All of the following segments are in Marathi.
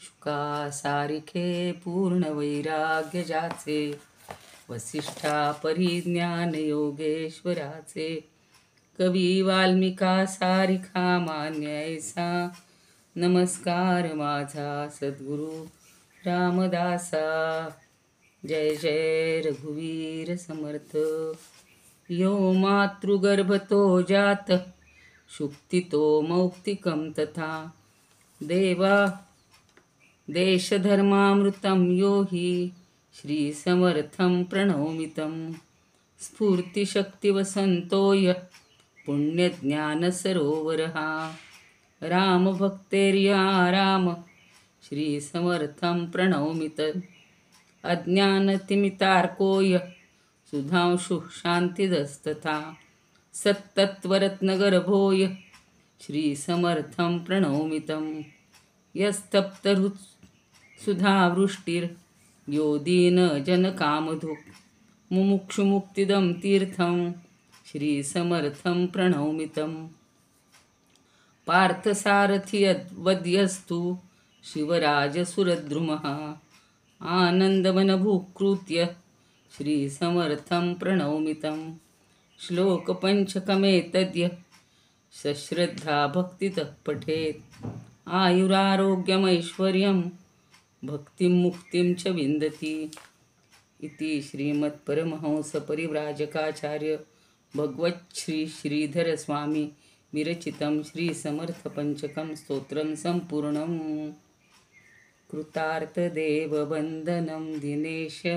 शुका सारिखे पूर्ण वैराग्य जाचे, वसिष्ठा परिज्ञान योगेश्वराचे, कवी वाल्मिका सारिखा मान्य ऐसा, नमस्कार माझा सद्गुरु रामदासा. जय जय रघुवीर समर्थ. यो मातृगर्भतो जात, शुक्तितो मौक्तिकं तथा, देवा देशधर्मामृतं यो हि, श्रीसमर्थं प्रणौमितं. स्फूर्तिशक्तिवसन्तो यः पुण्यज्ञानसरोवरः, रामभक्तेर्याराम श्रीसमर्थं प्रणौमित. अज्ञानतिमितार्को यः सुधांशुः शान्तिदस्तथा, सत्तत्त्वरत्नगर्भो यः श्रीसमर्थं प्रणौमितं. यस्तप्तरुत्सुधावृष्टिर्यो दीनजनकामधुक्, मुमुक्षुमुक्तिदं तीर्थं श्रीसमर्थं प्रणौमितं. पार्थसारथिवद्यस्तु शिवराजसुरद्रुमः, आनन्दवनभूकृत्य श्रीसमर्थं प्रणौमितं. श्लोकपञ्चकमेतद्य सश्रद्धा भक्तितः पठेत्, आयुरारोग्यमैश्वर्यं भक्तिं मुक्तिं च विन्दति. इति श्रीमत्परमहंसपरिव्राजकाचार्य भगवच्छ्री श्रीधरस्वामी विरचितं श्रीसमर्थपञ्चकं स्तोत्रं सम्पूर्णम्. कृतार्थदेववन्दनं दिनेशवंशनन्दनं,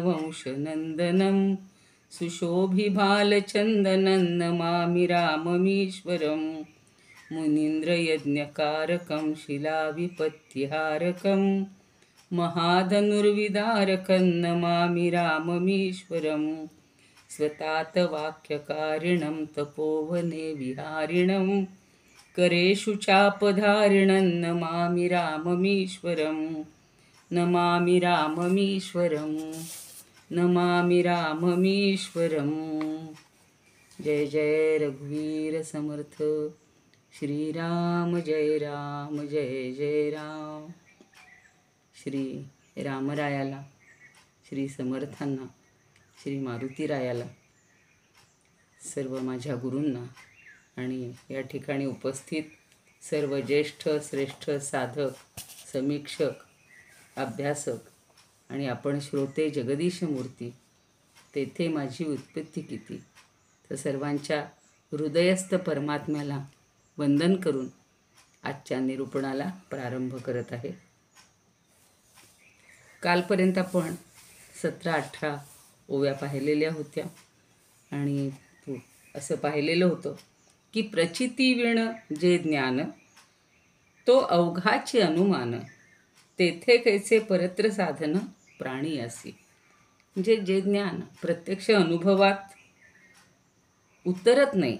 सुशोभिबालचन्दनं नमामि राममीश्वरं. मुनीन्द्रयज्ञकारकं शिलाविपत्तिहारकं, महाधनुर्विदारकं नमामि राममीश्वरं. स्वतातवाक्यकारिणं तपोवने विहारिणं, करेषु चापधारिणं नमामि राममीश्वरं. नमामि राममीश्वरं, नमामि राममीश्वरं. जय जय रघुवीर समर्थ. श्रीराम जय राम, जय जय राम. श्री रामरायाला, श्री समर्थांना, श्री मारुतीरायाला, सर्व माझ्या गुरूंना आणि या ठिकाणी उपस्थित सर्व ज्येष्ठ श्रेष्ठ साधक, समीक्षक, अभ्यासक आणि आपण श्रोते जगदीश मूर्ती, तेथे माझी उत्पत्ती किती, तर सर्वांच्या हृदयस्थ परमात्म्याला वंदन करून आजच्या निरूपणाला प्रारंभ करत आहे. कालपर्यंत आपण 17-18 ओव्या पाहिलेल्या होत्या आणि असं पाहिलेलं होतं की प्रचितीविण जे ज्ञान, तो अवघाची अनुमान, तेथे कैसे परत्र साधन प्राणी असी. म्हणजे जे ज्ञान प्रत्यक्ष अनुभवात उतरत नाही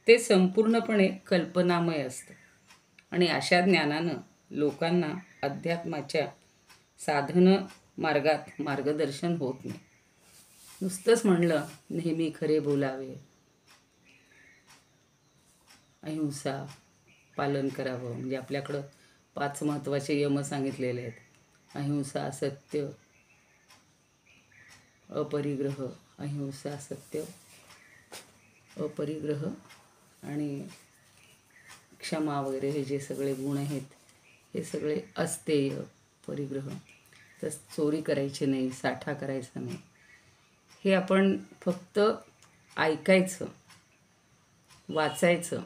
ते संपूर्णपणे कल्पनामय असतं आणि अशा ज्ञानानं लोकांना अध्यात्माच्या साधन मार्गात मार्गदर्शन होत नाही. नुसतंच म्हणलं नेहमी खरे बोलावे, अहिंसा पालन करावं, म्हणजे आपल्याकडं 5 महत्त्वाचे यम सांगितलेले आहेत. अहिंसा, सत्य, अपरिग्रह, अहिंसा, सत्य, अपरिग्रह आणि क्षमा वगैरे हे जे सगळे गुण आहेत हे सगळे अस्तेय. परिग्रह तर चोरी करायची नाही, साठा करायचा नाही, हे आपण फक्त ऐकायचं, वाचायचं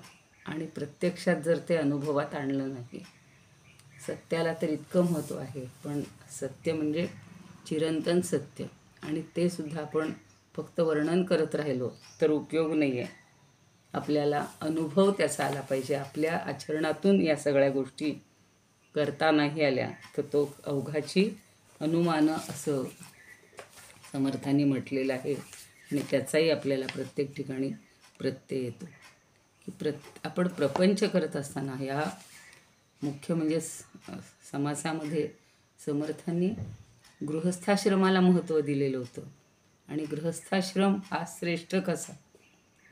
आणि प्रत्यक्षात जर ते अनुभवात आणलं नाही. सत्याला तर इतकं महत्त्व आहे, पण सत्य म्हणजे चिरंतन सत्य आणि ते सुद्धा आपण फक्त वर्णन करत राहिलो तर उपयोग नाही आहे. आपल्याला अनुभव त्याचा आला पाहिजे. आपल्या आचरणातून या सगळ्या गोष्टी करता नाही आल्या तर तो अवघाची अनुमानं असं समर्थांनी म्हटलेलं आहे आणि त्याचाही आपल्याला प्रत्येक ठिकाणी प्रत्यय येतो की आपण प्रपंच करत असताना ह्या मुख्य म्हणजे समासामध्ये समर्थांनी गृहस्थाश्रमाला महत्त्व दिलेलं होतं. आणि गृहस्थाश्रम हा श्रेष्ठ कसा,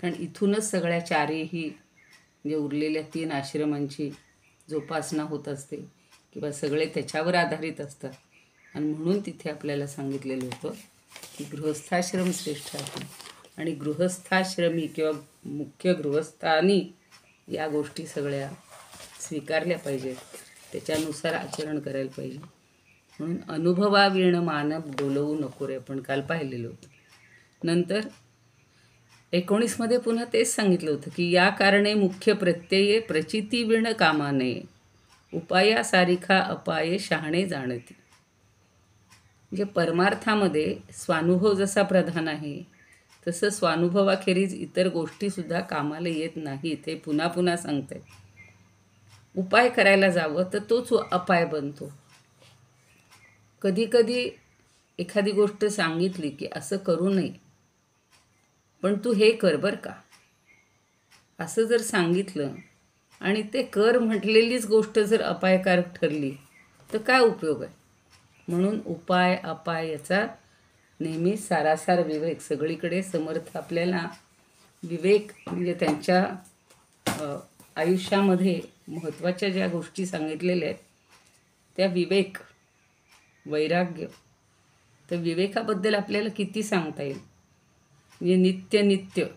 कारण इथूनच सगळ्या चारही म्हणजे उरलेल्या 3 आश्रमांची जोपासना होत असते किंवा सगळे त्याच्यावर आधारित असतात. आणि म्हणून तिथे आपल्याला सांगितलेलं होतं की गृहस्थाश्रम श्रेष्ठ आहे. आणि गृहस्थाश्रमी किंवा मुख्य गृहस्थानी या गोष्टी सगळ्या स्वीकारल्या पाहिजेत, त्याच्यानुसार आचरण करायला पाहिजे. म्हणून अनुभवावीण मानव डोलवू नको रे आपण काल पाहिलेलं होतं. नंतर 19मध्ये पुन्हा तेच सांगितलं होतं की या कारणे मुख्य प्रत्यये प्रचितीवीण कामा नये, उपाया सारिखा अपाये शहाणे जाणती. म्हणजे परमार्थामध्ये स्वानुभव जसा प्रधान आहे तसं स्वानुभवाखेरीज इतर गोष्टीसुद्धा कामाला येत नाहीत. हे पुन्हा पुन्हा सांगतायत. उपाय करायला जावं तर तोच अपाय बनतो. कधीकधी एखादी गोष्ट सांगितली की असं करू नये, पण तू हे कर बरं का, असं जर सांगितलं आणि ते कर म्हटलेलीच गोष्ट जर अपायकारक ठरली तर काय उपयोग आहे. म्हणून उपाय अपाय याचा नेहमी सारासार विवेक. सगळीकडे समर्थ आपल्याला विवेक म्हणजे त्यांच्या आयुष्यामध्ये महत्त्वाच्या ज्या गोष्टी सांगितलेल्या आहेत त्या विवेक, वैराग्य. तर विवेकाबद्दल आपल्याला किती सांगता येईल. म्हणजे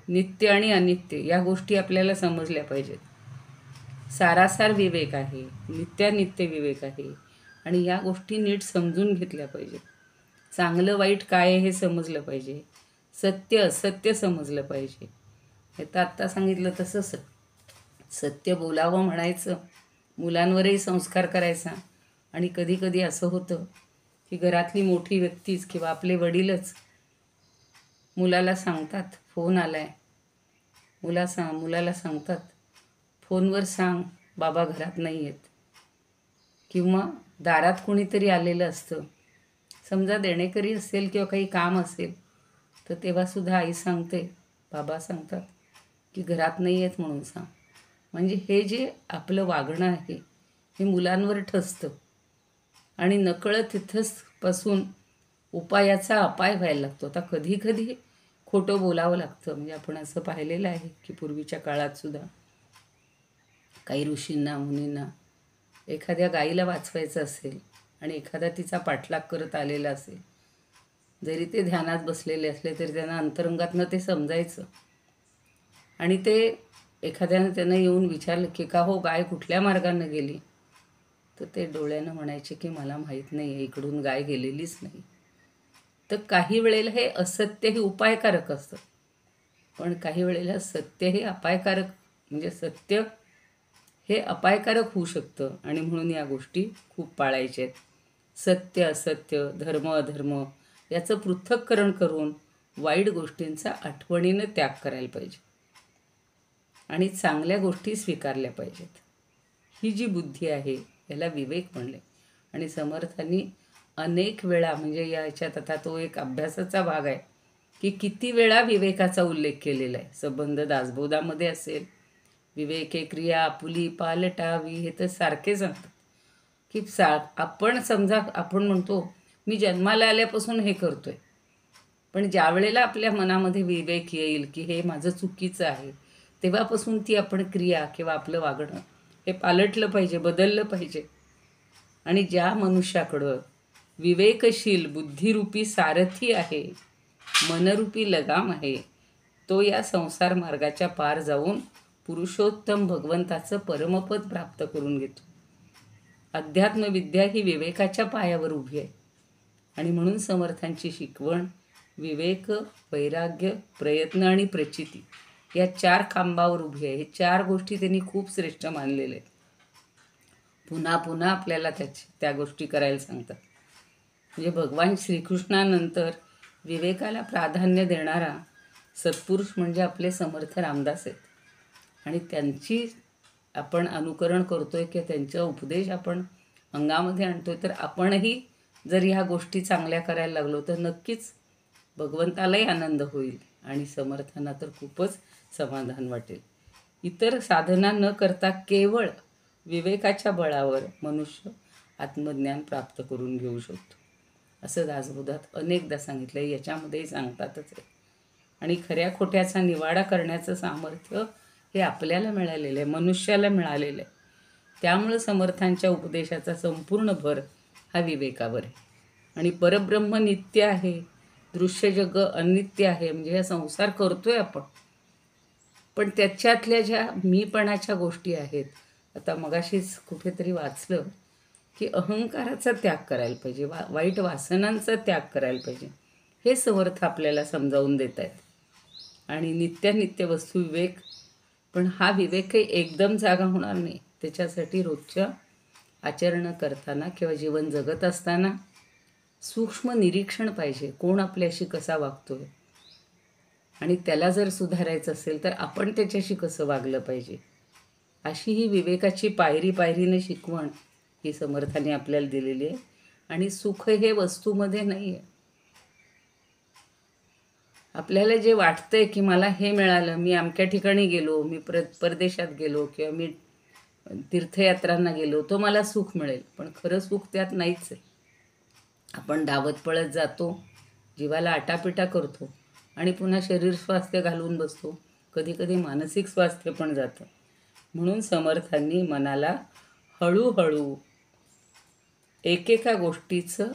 नित्य आणि अनित्य या गोष्टी आपल्याला समजल्या पाहिजेत. सारासार विवेक आहे, नित्यानित्य विवेक आहे आणि या गोष्टी नीट समजून घेतल्या पाहिजेत. चांगलं वाईट काय आहे हे समजलं पाहिजे, सत्य असत्य समजलं पाहिजे. हे तर आत्ता सांगितलं तसं सत्य बोलावं म्हणायचं, मुलांवरही संस्कार करायचा. आणि कधीकधी असं होतं की घरातली मोठी व्यक्तीच किंवा आपले वडीलच मुलाला सांगतात फोन आलाय, मुलाला सांगतात फोनवर सांग बाबा घरात नाही आहेत. किंवा दारात कोणीतरी आलेलं असतं, समजा देणेकरी असेल किंवा काही काम असेल, तर तेव्हासुद्धा आई सांगते, बाबा सांगतात की घरात नाही आहेत म्हणून सांग. म्हणजे हे जे आपलं वागणं आहे हे मुलांवर ठसतं आणि नकळत तिथंच पासून उपायाचा अपाय व्हायला लागतो. आता कधीकधी खोटं बोलावं लागतं. म्हणजे आपण असं पाहिलेलं आहे की पूर्वीच्या काळातसुद्धा काही ऋषींना मुनींना एखाद्या गाईला वाचवायचं असेल आणि एखादा तिचा पाठलाग करत आलेला असेल, जरी ते ध्यानात बसलेले असले तरी त्यांना अंतरंगातनं ते समजायचं. आणि ते एखाद्यानं त्यांना येऊन विचारलं की का हो गाय कुठल्या मार्गानं गेली, तर ते डोळ्यानं म्हणायचे की मला माहीत नाही आहे, इकडून गाय गेलेलीच नाही. तर काही वेळेला हे असत्य हे उपायकारक असतं, पण काही वेळेला सत्य हे अपायकारक, म्हणजे सत्य हे अपायकारक होऊ शकतं. आणि म्हणून या गोष्टी खूप पाळायच्या आहेत. सत्य असत्य, धर्म अधर्म याचं पृथक्करण करून वाईट गोष्टींचा आठवणीनं त्याग करायला पाहिजे आणि चांगल्या गोष्टी स्वीकारल्या पाहिजेत. ही जी बुद्धी आहे याला विवेक म्हणले. आणि समर्थांनी अनेक वेळा, म्हणजे याच्यात आता तो एक अभ्यासाचा भाग आहे की किती वेळा विवेकाचा उल्लेख केलेला आहे. संबंध दासबोधामध्ये असेल, विवेके क्रिया आपुली पालटावी, हे तर सारखे सांगतात की आपण समजा आपण म्हणतो मी जन्माला आल्यापासून हे करतोय, पण ज्या वेळेला आपल्या मनामध्ये विवेक येईल की हे माझं चुकीचं आहे, तेव्हापासून ती आपण क्रिया किंवा आपलं वागणं हे पालटलं पाहिजे, बदललं पाहिजे. आणि ज्या मनुष्याकडं विवेकशील बुद्धिरूपी सारथी आहे, मनरूपी लगाम आहे, तो या संसार मार्गाच्या पार जाऊन पुरुषोत्तम भगवंताचं परमपद प्राप्त करून घेतो. अध्यात्मविद्या ही विवेकाच्या पायावर उभी आहे. आणि म्हणून समर्थांची शिकवण विवेक, वैराग्य, प्रयत्न आणि प्रचिती या 4 खांबावर उभी आहे. हे 4 गोष्टी त्यांनी खूप श्रेष्ठ मानलेल्या आहेत. पुन्हा पुन्हा आपल्याला त्या गोष्टी करायला सांगतात. म्हणजे भगवान श्रीकृष्णानंतर विवेकाला प्राधान्य देणारा सत्पुरुष म्हणजे आपले समर्थ रामदास आहेत. आणि त्यांची आपण अनुकरण करतोय किंवा त्यांचा उपदेश आपण अंगामध्ये आणतोय, तर आपणही जर ह्या गोष्टी चांगल्या करायला लागलो तर नक्कीच भगवंतालाही आनंद होईल आणि समर्थांना तर खूपच समाधान वाटेल. इतर साधना न करता केवळ विवेकाच्या बळावर मनुष्य आत्मज्ञान प्राप्त करून घेऊ शकतो, असं दासबोधात अनेकदा सांगितलं आहे. याच्यामध्येही सांगतातच आहे. आणि खऱ्या खोट्याचा निवाडा करण्याचं सामर्थ्य हे आपल्याला मिळालेलं आहे, मनुष्याला मिळालेलं आहे. त्यामुळं समर्थांच्या उपदेशाचा संपूर्ण भर हा विवेकावर आहे. आणि परब्रह्म नित्य आहे, दृश्य जग अनित्य आहे. म्हणजे हा संसार करतोय आपण, पण त्याच्यातल्या ज्या मीपणाच्या गोष्टी आहेत, आता मगाशीच कुठेतरी वाचलं की अहंकाराचा त्याग करायला पाहिजे, वाईट वासनांचा त्याग करायला पाहिजे. हे समर्थ आपल्याला समजावून देत आहेत. आणि नित्यानित्य वस्तू विवेक, पण हा विवेक काही एकदम जागा होणार नाही. त्याच्यासाठी रोजच्या आचरण करताना किंवा जीवन जगत असताना सूक्ष्म निरीक्षण पाहिजे, कोण आपल्याशी कसा वागतोय, आणि त्याला जर सुधारायचं असेल तर आपण त्याच्याशी कसं वागलं पाहिजे. अशी ही विवेकाची पायरी पायरीने शिकवण ही समर्थाने आपल्याला दिलेली आहे. आणि सुख हे वस्तूमध्ये नाही आहे. आपल्याला जे वाटतंय की मला हे मिळालं, मी अमक्या ठिकाणी गेलो, मी परदेशात गेलो किंवा मी तीर्थयात्रांना गेलो, तो मला सुख मिळेल, पण खरं सुख त्यात नाहीच आहे. आपण धावत पळत जातो, जीवाला आटापिटा करतो आणि पुन्हा शरीर स्वास्थ्य घालवून बसतो. कधीकधी मानसिक स्वास्थ्य पण जातं. म्हणून समर्थांनी मनाला हळूहळू एकेका गोष्टीचं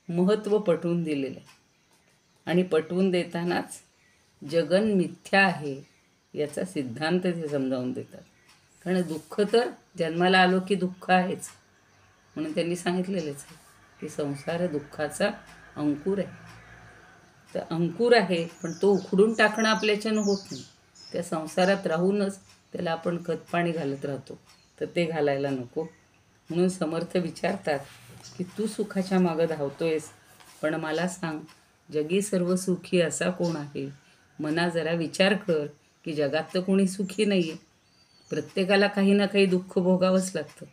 महत्त्व पटवून दिलेलं आहे. आणि पटवून देतानाच जगन मिथ्या आहे याचा सिद्धांत ते समजावून देतात. कारण दुःख तर जन्माला आलो की दुःख आहेच, म्हणून त्यांनी सांगितलेलंच आहे की संसार दुःखाचा अंकुर आहे. तर अंकुर आहे, पण तो उखडून टाकणं आपल्याच्यानं होत नाही. त्या संसारात राहूनच त्याला आपण खतपाणी घालत राहतो, तर ते घालायला नको. म्हणून समर्थ विचारतात की तू सुखाच्या मागं धावतोयस, पण मला सांग, जगी सर्व सुखी असा कोण आहे? मना जरा विचार कर की जगात तर कोणी सुखी नाही आहे. प्रत्येकाला काही ना काही दुःख भोगावंच लागतं.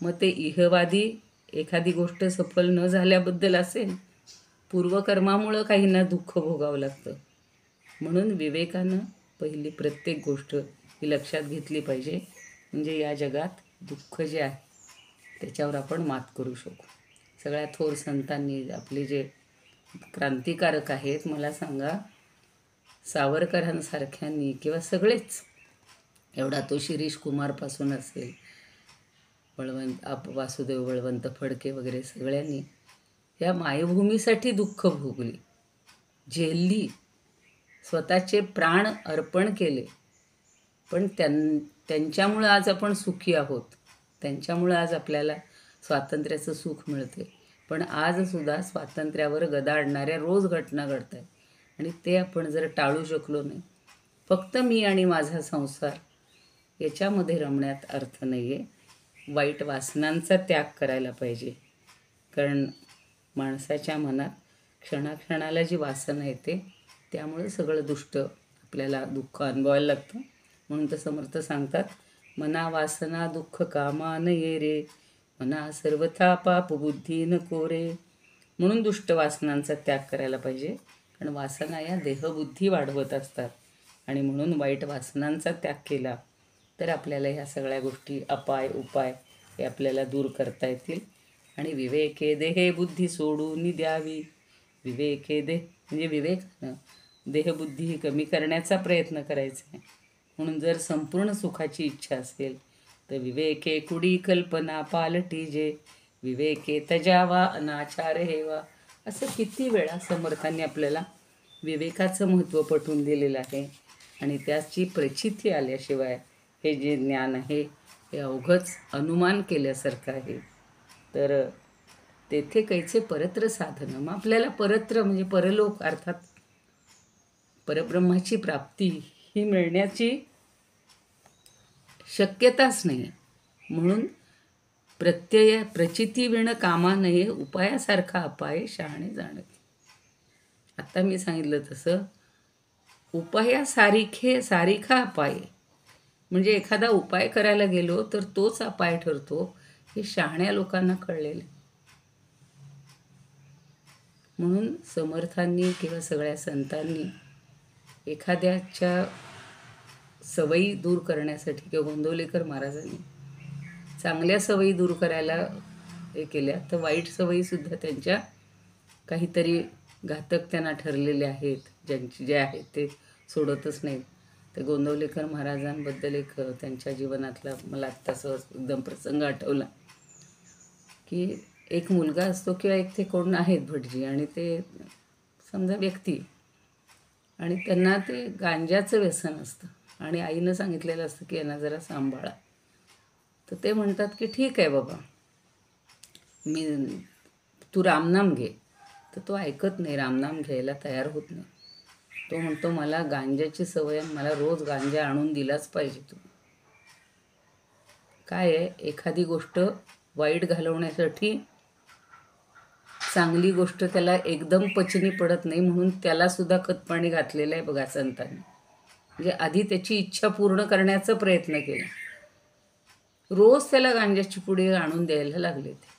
मग ते इहवादी एखादी गोष्ट सफल न झाल्याबद्दल असेल, पूर्वकर्मामुळं काहींना दुःख भोगावं लागतं. म्हणून विवेकानं पहिली प्रत्येक गोष्ट ही लक्षात घेतली पाहिजे, म्हणजे या जगात दुःख जे आहे त्याच्यावर आपण मात करू शकू. सगळ्या थोर संतांनी, आपले जे क्रांतिकारक आहेत, मला सांगा, सावरकरांसारख्यांनी किंवा सगळेच, एवढा तो शिरीष कुमारपासून असेल, वासुदेव बळवंत फडके वगैरे, सगळ्यांनी या मायभूमीसाठी दुःख भोगली, झेलली, स्वतःचे प्राण अर्पण केले. पण त्यांच्यामुळं आज आपण सुखी आहोत, त्यांच्यामुळं आज आपल्याला स्वातंत्र्याचं सुख मिळते. पण आजसुद्धा स्वातंत्र्यावर गदा आणणाऱ्या रोज घटना घडत आहेत. आणि ते आपण जर टाळू शकलो नाही, फक्त मी आणि माझा संसार याच्यामध्ये रमण्यात अर्थ नाही आहे. वाईट वासनांचा त्याग करायला पाहिजे. कारण माणसाच्या मनात क्षणाक्षणाला जी वासना येते, त्यामुळे सगळं दुष्ट आपल्याला दुःख अनुभवायला लागतं. म्हणून तर समर्थ सांगतात, मना वासना दुःख कामा न ये रे, मना सर्वथा पाप बुद्धी न कोरे. म्हणून दुष्ट वासनांचा त्याग करायला पाहिजे. कारण वासना या देहबुद्धी वाढवत असतात. आणि म्हणून वाईट वासनांचा त्याग केला तर आपल्याला ह्या सगळ्या गोष्टी, उपाय हे आपल्याला दूर करता येतील. आणि विवेके देहे बुद्धी सोडून द्यावी. विवेके म्हणजे विवेकानं देहबुद्धी ही कमी करण्याचा प्रयत्न करायचा आहे. म्हणून जर संपूर्ण सुखाची इच्छा असेल तर विवेके कुडी कल्पना पालटी जे, विवेके तजावा अनाचार हेवा. असं किती वेळा समर्थांनी आपल्याला विवेकाचं महत्त्व पटवून दिलेलं आहे. आणि त्याची प्रचिती आल्याशिवाय हे जे ज्ञान आहे हे अवघंच अनुमान केल्यासारखं आहे. तर तेथे कैचे परत्र साधनं. मग आपल्याला परत्र म्हणजे परलोक, अर्थात परब्रह्माची प्राप्ती ही मिळण्याची शक्यताच नाही. म्हणून प्रचिती विण कामा नये, उपायासारखा अपाय शहाणे जाणते. आता मी सांगितलं तसं सारिखा अपाय, म्हणजे एखादा उपाय करायला गेलो तर तोच अपाय ठरतो, हे शहाण्या लोकांना कळलेलं. म्हणून समर्थांनी किंवा सगळ्या संतांनी एखाद्याच्या सवयी दूर करण्यासाठी, किंवा गोंदवलेकर महाराजांनी चांगल्या सवयी दूर करायला हे केल्या, तर वाईट सवयीसुद्धा त्यांच्या काहीतरी घातक त्यांना ठरलेले आहेत, जे आहेत ते सोडतच नाहीत. ते गोंदवलेकर महाराजांबद्दल एक त्यांच्या जीवनातला मला आत्ता सहज एकदम प्रसंग आठवला की एक मुलगा असतो किंवा एक ते कोण आहेत भटजी आणि ते समजा व्यक्ती आणि त्यांना ते गांजाचं व्यसन असतं आणि आईनं सांगितलेलं असतं की यांना जरा सांभाळा. तर ते म्हणतात की ठीक आहे बाबा, तू रामनाम घे. तर तो ऐकत नाही, रामनाम घ्यायला तयार होत नाही. तो म्हणतो मला गांजाची सवय आहे, मला रोज गांजा आणून दिलाच पाहिजे. तू काय आहे, एखादी गोष्ट वाईट घालवण्यासाठी चांगली गोष्ट त्याला एकदम पचनी पडत नाही, म्हणून त्यालासुद्धा खतपाणी घातलेलं आहे बघा संतांनी. म्हणजे आधी त्याची इच्छा पूर्ण करण्याचा प्रयत्न केला. रोज त्याला गांजाची पुडी आणून द्यायला लागले ते.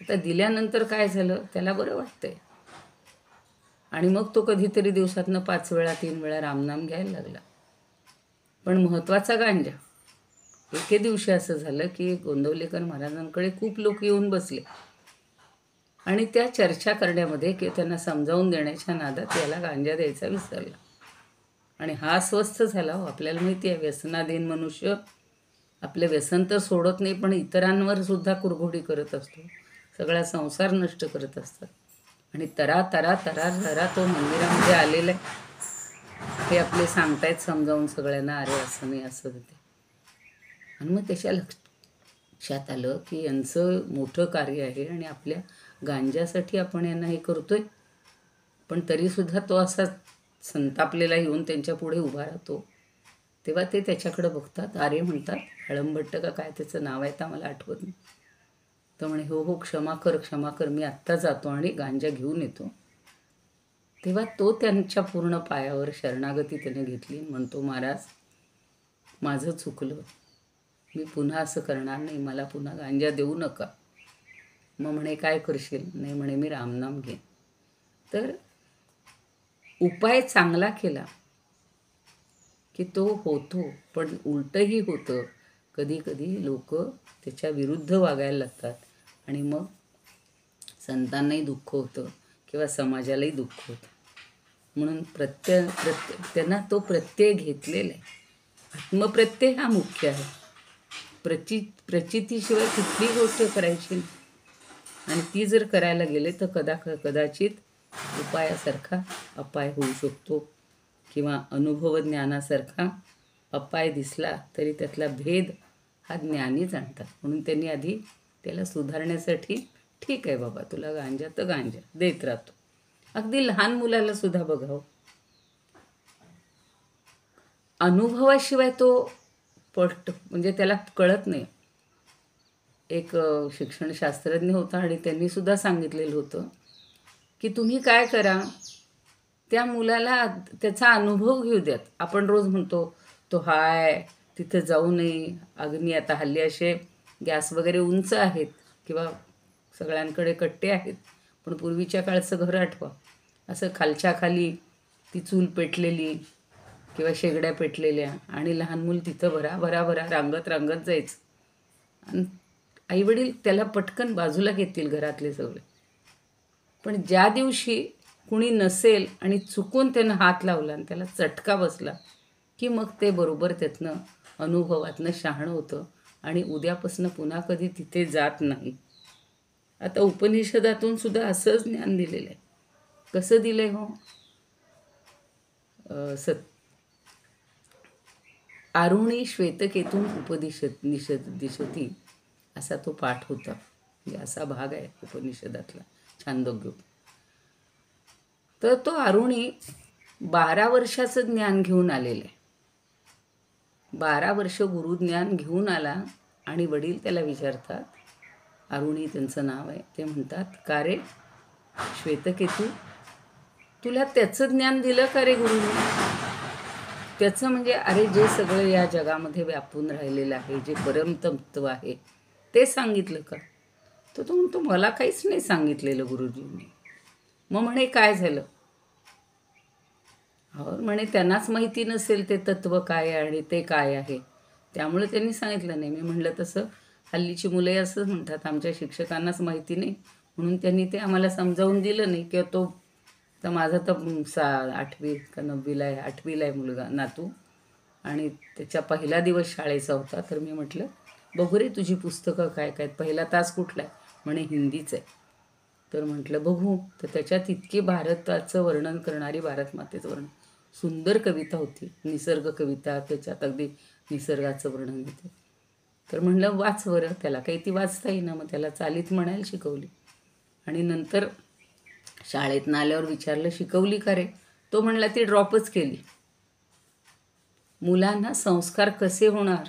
आता दिल्यानंतर काय झालं, त्याला बरं वाटतंय आणि मग तो कधीतरी दिवसातनं 5 वेळा 3 वेळा रामनाम घ्यायला लागला. पण महत्त्वाचा गांजा. एके दिवशी असं झालं की गोंदवलेकर महाराजांकडे खूप लोक येऊन बसले आणि त्या चर्चा करण्यामध्ये किंवा त्यांना समजावून देण्याच्या नादात याला गांजा द्यायचा विसरला आणि हा अस्वस्थ झाला. आपल्याला माहिती आहे व्यसनाधीन मनुष्य आपले व्यसन तर सोडत नाही, पण इतरांवर सुद्धा कुरघोडी करत असतो, सगळा संसार नष्ट करत असतात. आणि तरा तो मंदिरामध्ये आलेला आहे. हे आपले सांगतायत समजावून सगळ्यांना, अरे असं नाही असं ते. आणि मग त्याच्या लक्षात आलं की यांचं मोठं कार्य आहे आणि आपल्या गांजासाठी आपण यांना हे करतोय. पण तरीसुद्धा तो असा संतापलेला येऊन त्यांच्या पुढे उभा राहतो. तेव्हा ते त्याच्याकडं बघतात. आर्य म्हणतात, हळंभट्ट का काय त्याचं नाव आहे तर मला आठवत नाही. तर म्हणे हो क्षमा कर, मी आत्ता जातो आणि गांजा घेऊन येतो. तेव्हा तो त्यांच्या पूर्ण पायावर शरणागती त्याने घेतली. म्हणतो महाराज माझं चुकलं, मी पुन्हा असं करणार नाही, मला पुन्हा गांजा देऊ नका. मग म्हणे काय करशील? नाही म्हणे मी रामनाम घेईन. तर उपाय चांगला केला की तो होतो, पण उलटंही होतं. कधी कधी लोक त्याच्या विरुद्ध वागायला लागतात आणि मग संतांनाही दुःख होतं किंवा समाजालाही दुःख होतं. म्हणून त्यांना तो प्रत्यय घेतलेला आहे. आत्मप्रत्यय हा मुख्य आहे. प्रचितीशिवाय कुठली गोष्ट करायची नाही. आणि ती जर करायला गेले तर कदाचित उपायासारखा अपाय होऊ शकतो किंवा अनुभव ज्ञानासारखा अपाय दिसला तरी त्यातला भेद हा ज्ञानी जाणतात. म्हणून त्यांनी आधी त्याला सुधारण्यासाठी ठीक आहे बाबा तुला गांजा तर गांजा देत राहतो. अगदी लहान मुलाला सुद्धा बघावं, अनुभवाशिवाय तो म्हणजे त्याला कळत नाही. एक शिक्षणशास्त्रज्ञ होता आणि त्यांनी सुद्धा सांगितलेलं होतं की तुम्ही काय करा, त्या मुलाला त्याचा अनुभव घेऊ द्यात. आपण रोज म्हणतो तो हाय तिथे जाऊ नये, अग्नी आता हल्ली असे गॅस वगैरे उंच आहेत किंवा सगळ्यांकडे कट्टे आहेत, पण पूर्वीच्या काळचं घर आठवा, असं खालच्या खाली ती चूल पेटलेली किंवा शेगड्या पेटलेल्या आणि लहान मूल तिथं भरा रांगत जायचं. आणि आईवडील त्याला पटकन बाजूला घेतील घरातले सगळे. पण ज्या दिवशी कुणी नसेल आणि चुकून त्यानं हात लावला आणि त्याला चटका बसला की मग ते बरोबर त्यातनं अनुभवातनं शहाणं होतं आणि उद्यापासून पुन्हा कधी तिथे जात नाही. आता उपनिषदातून सुद्धा असंच ज्ञान दिलेलं आहे. कसं दिलं आहे हो? आरुणी श्वेतकेतून दिशती असा तो पाठ होता. म्हणजे असा भाग आहे उपनिषदातला छांदोग्य. तर तो आरुणी 12 वर्षाचं ज्ञान घेऊन आलेलं आहे. 12 वर्ष गुरुज्ञान घेऊन आला आणि वडील त्याला विचारतात, आरुणी त्यांचं नाव आहे, ते म्हणतात का रे श्वेतकेतू, तुला त्याचं ज्ञान दिलं का रे गुरुने? त्याचं म्हणजे अरे जे सगळं या जगामध्ये व्यापून राहिलेलं आहे, जे परमतत्व आहे ते सांगितलं का? तर तो म्हणतो मला काहीच नाही सांगितलेलं गुरुजींनी. मग म्हणे काय झालं? हो म्हणे त्यांनाच माहिती नसेल ते तत्व काय आहे आणि ते काय आहे, त्यामुळे त्यांनी सांगितलं नाही. मी म्हणलं तसं हल्लीची मुलंही असंच म्हणतात, आमच्या शिक्षकांनाच माहिती नाही म्हणून त्यांनी ते आम्हाला समजावून दिलं नाही. किंवा तो तर माझा तर 8वी का 9वीला आहे, 8वीला आहे मुलगा नातू, आणि त्याचा पहिला दिवस शाळेचा होता. तर मी म्हटलं बघू रे तुझी पुस्तकं काय काय, पहिला तास कुठला आहे? म्हणे हिंदीचं आहे. तर म्हटलं बघू. तर त्याच्यात इतकी भारताचं वर्णन करणारी, भारत मातेचं वर्णन, सुंदर कविता होती, निसर्ग कविता, त्याच्यात अगदी निसर्गाचं वर्णन येते. तर म्हणलं वाच बरं. त्याला काही ती वाचता येईना, मग त्याला चालीत म्हणायला शिकवली. आणि नंतर शाळेतनं आल्यावर विचारलं शिकवली का रे? तो म्हणला ती ड्रॉपच केली. मुलांना संस्कार कसे होणार,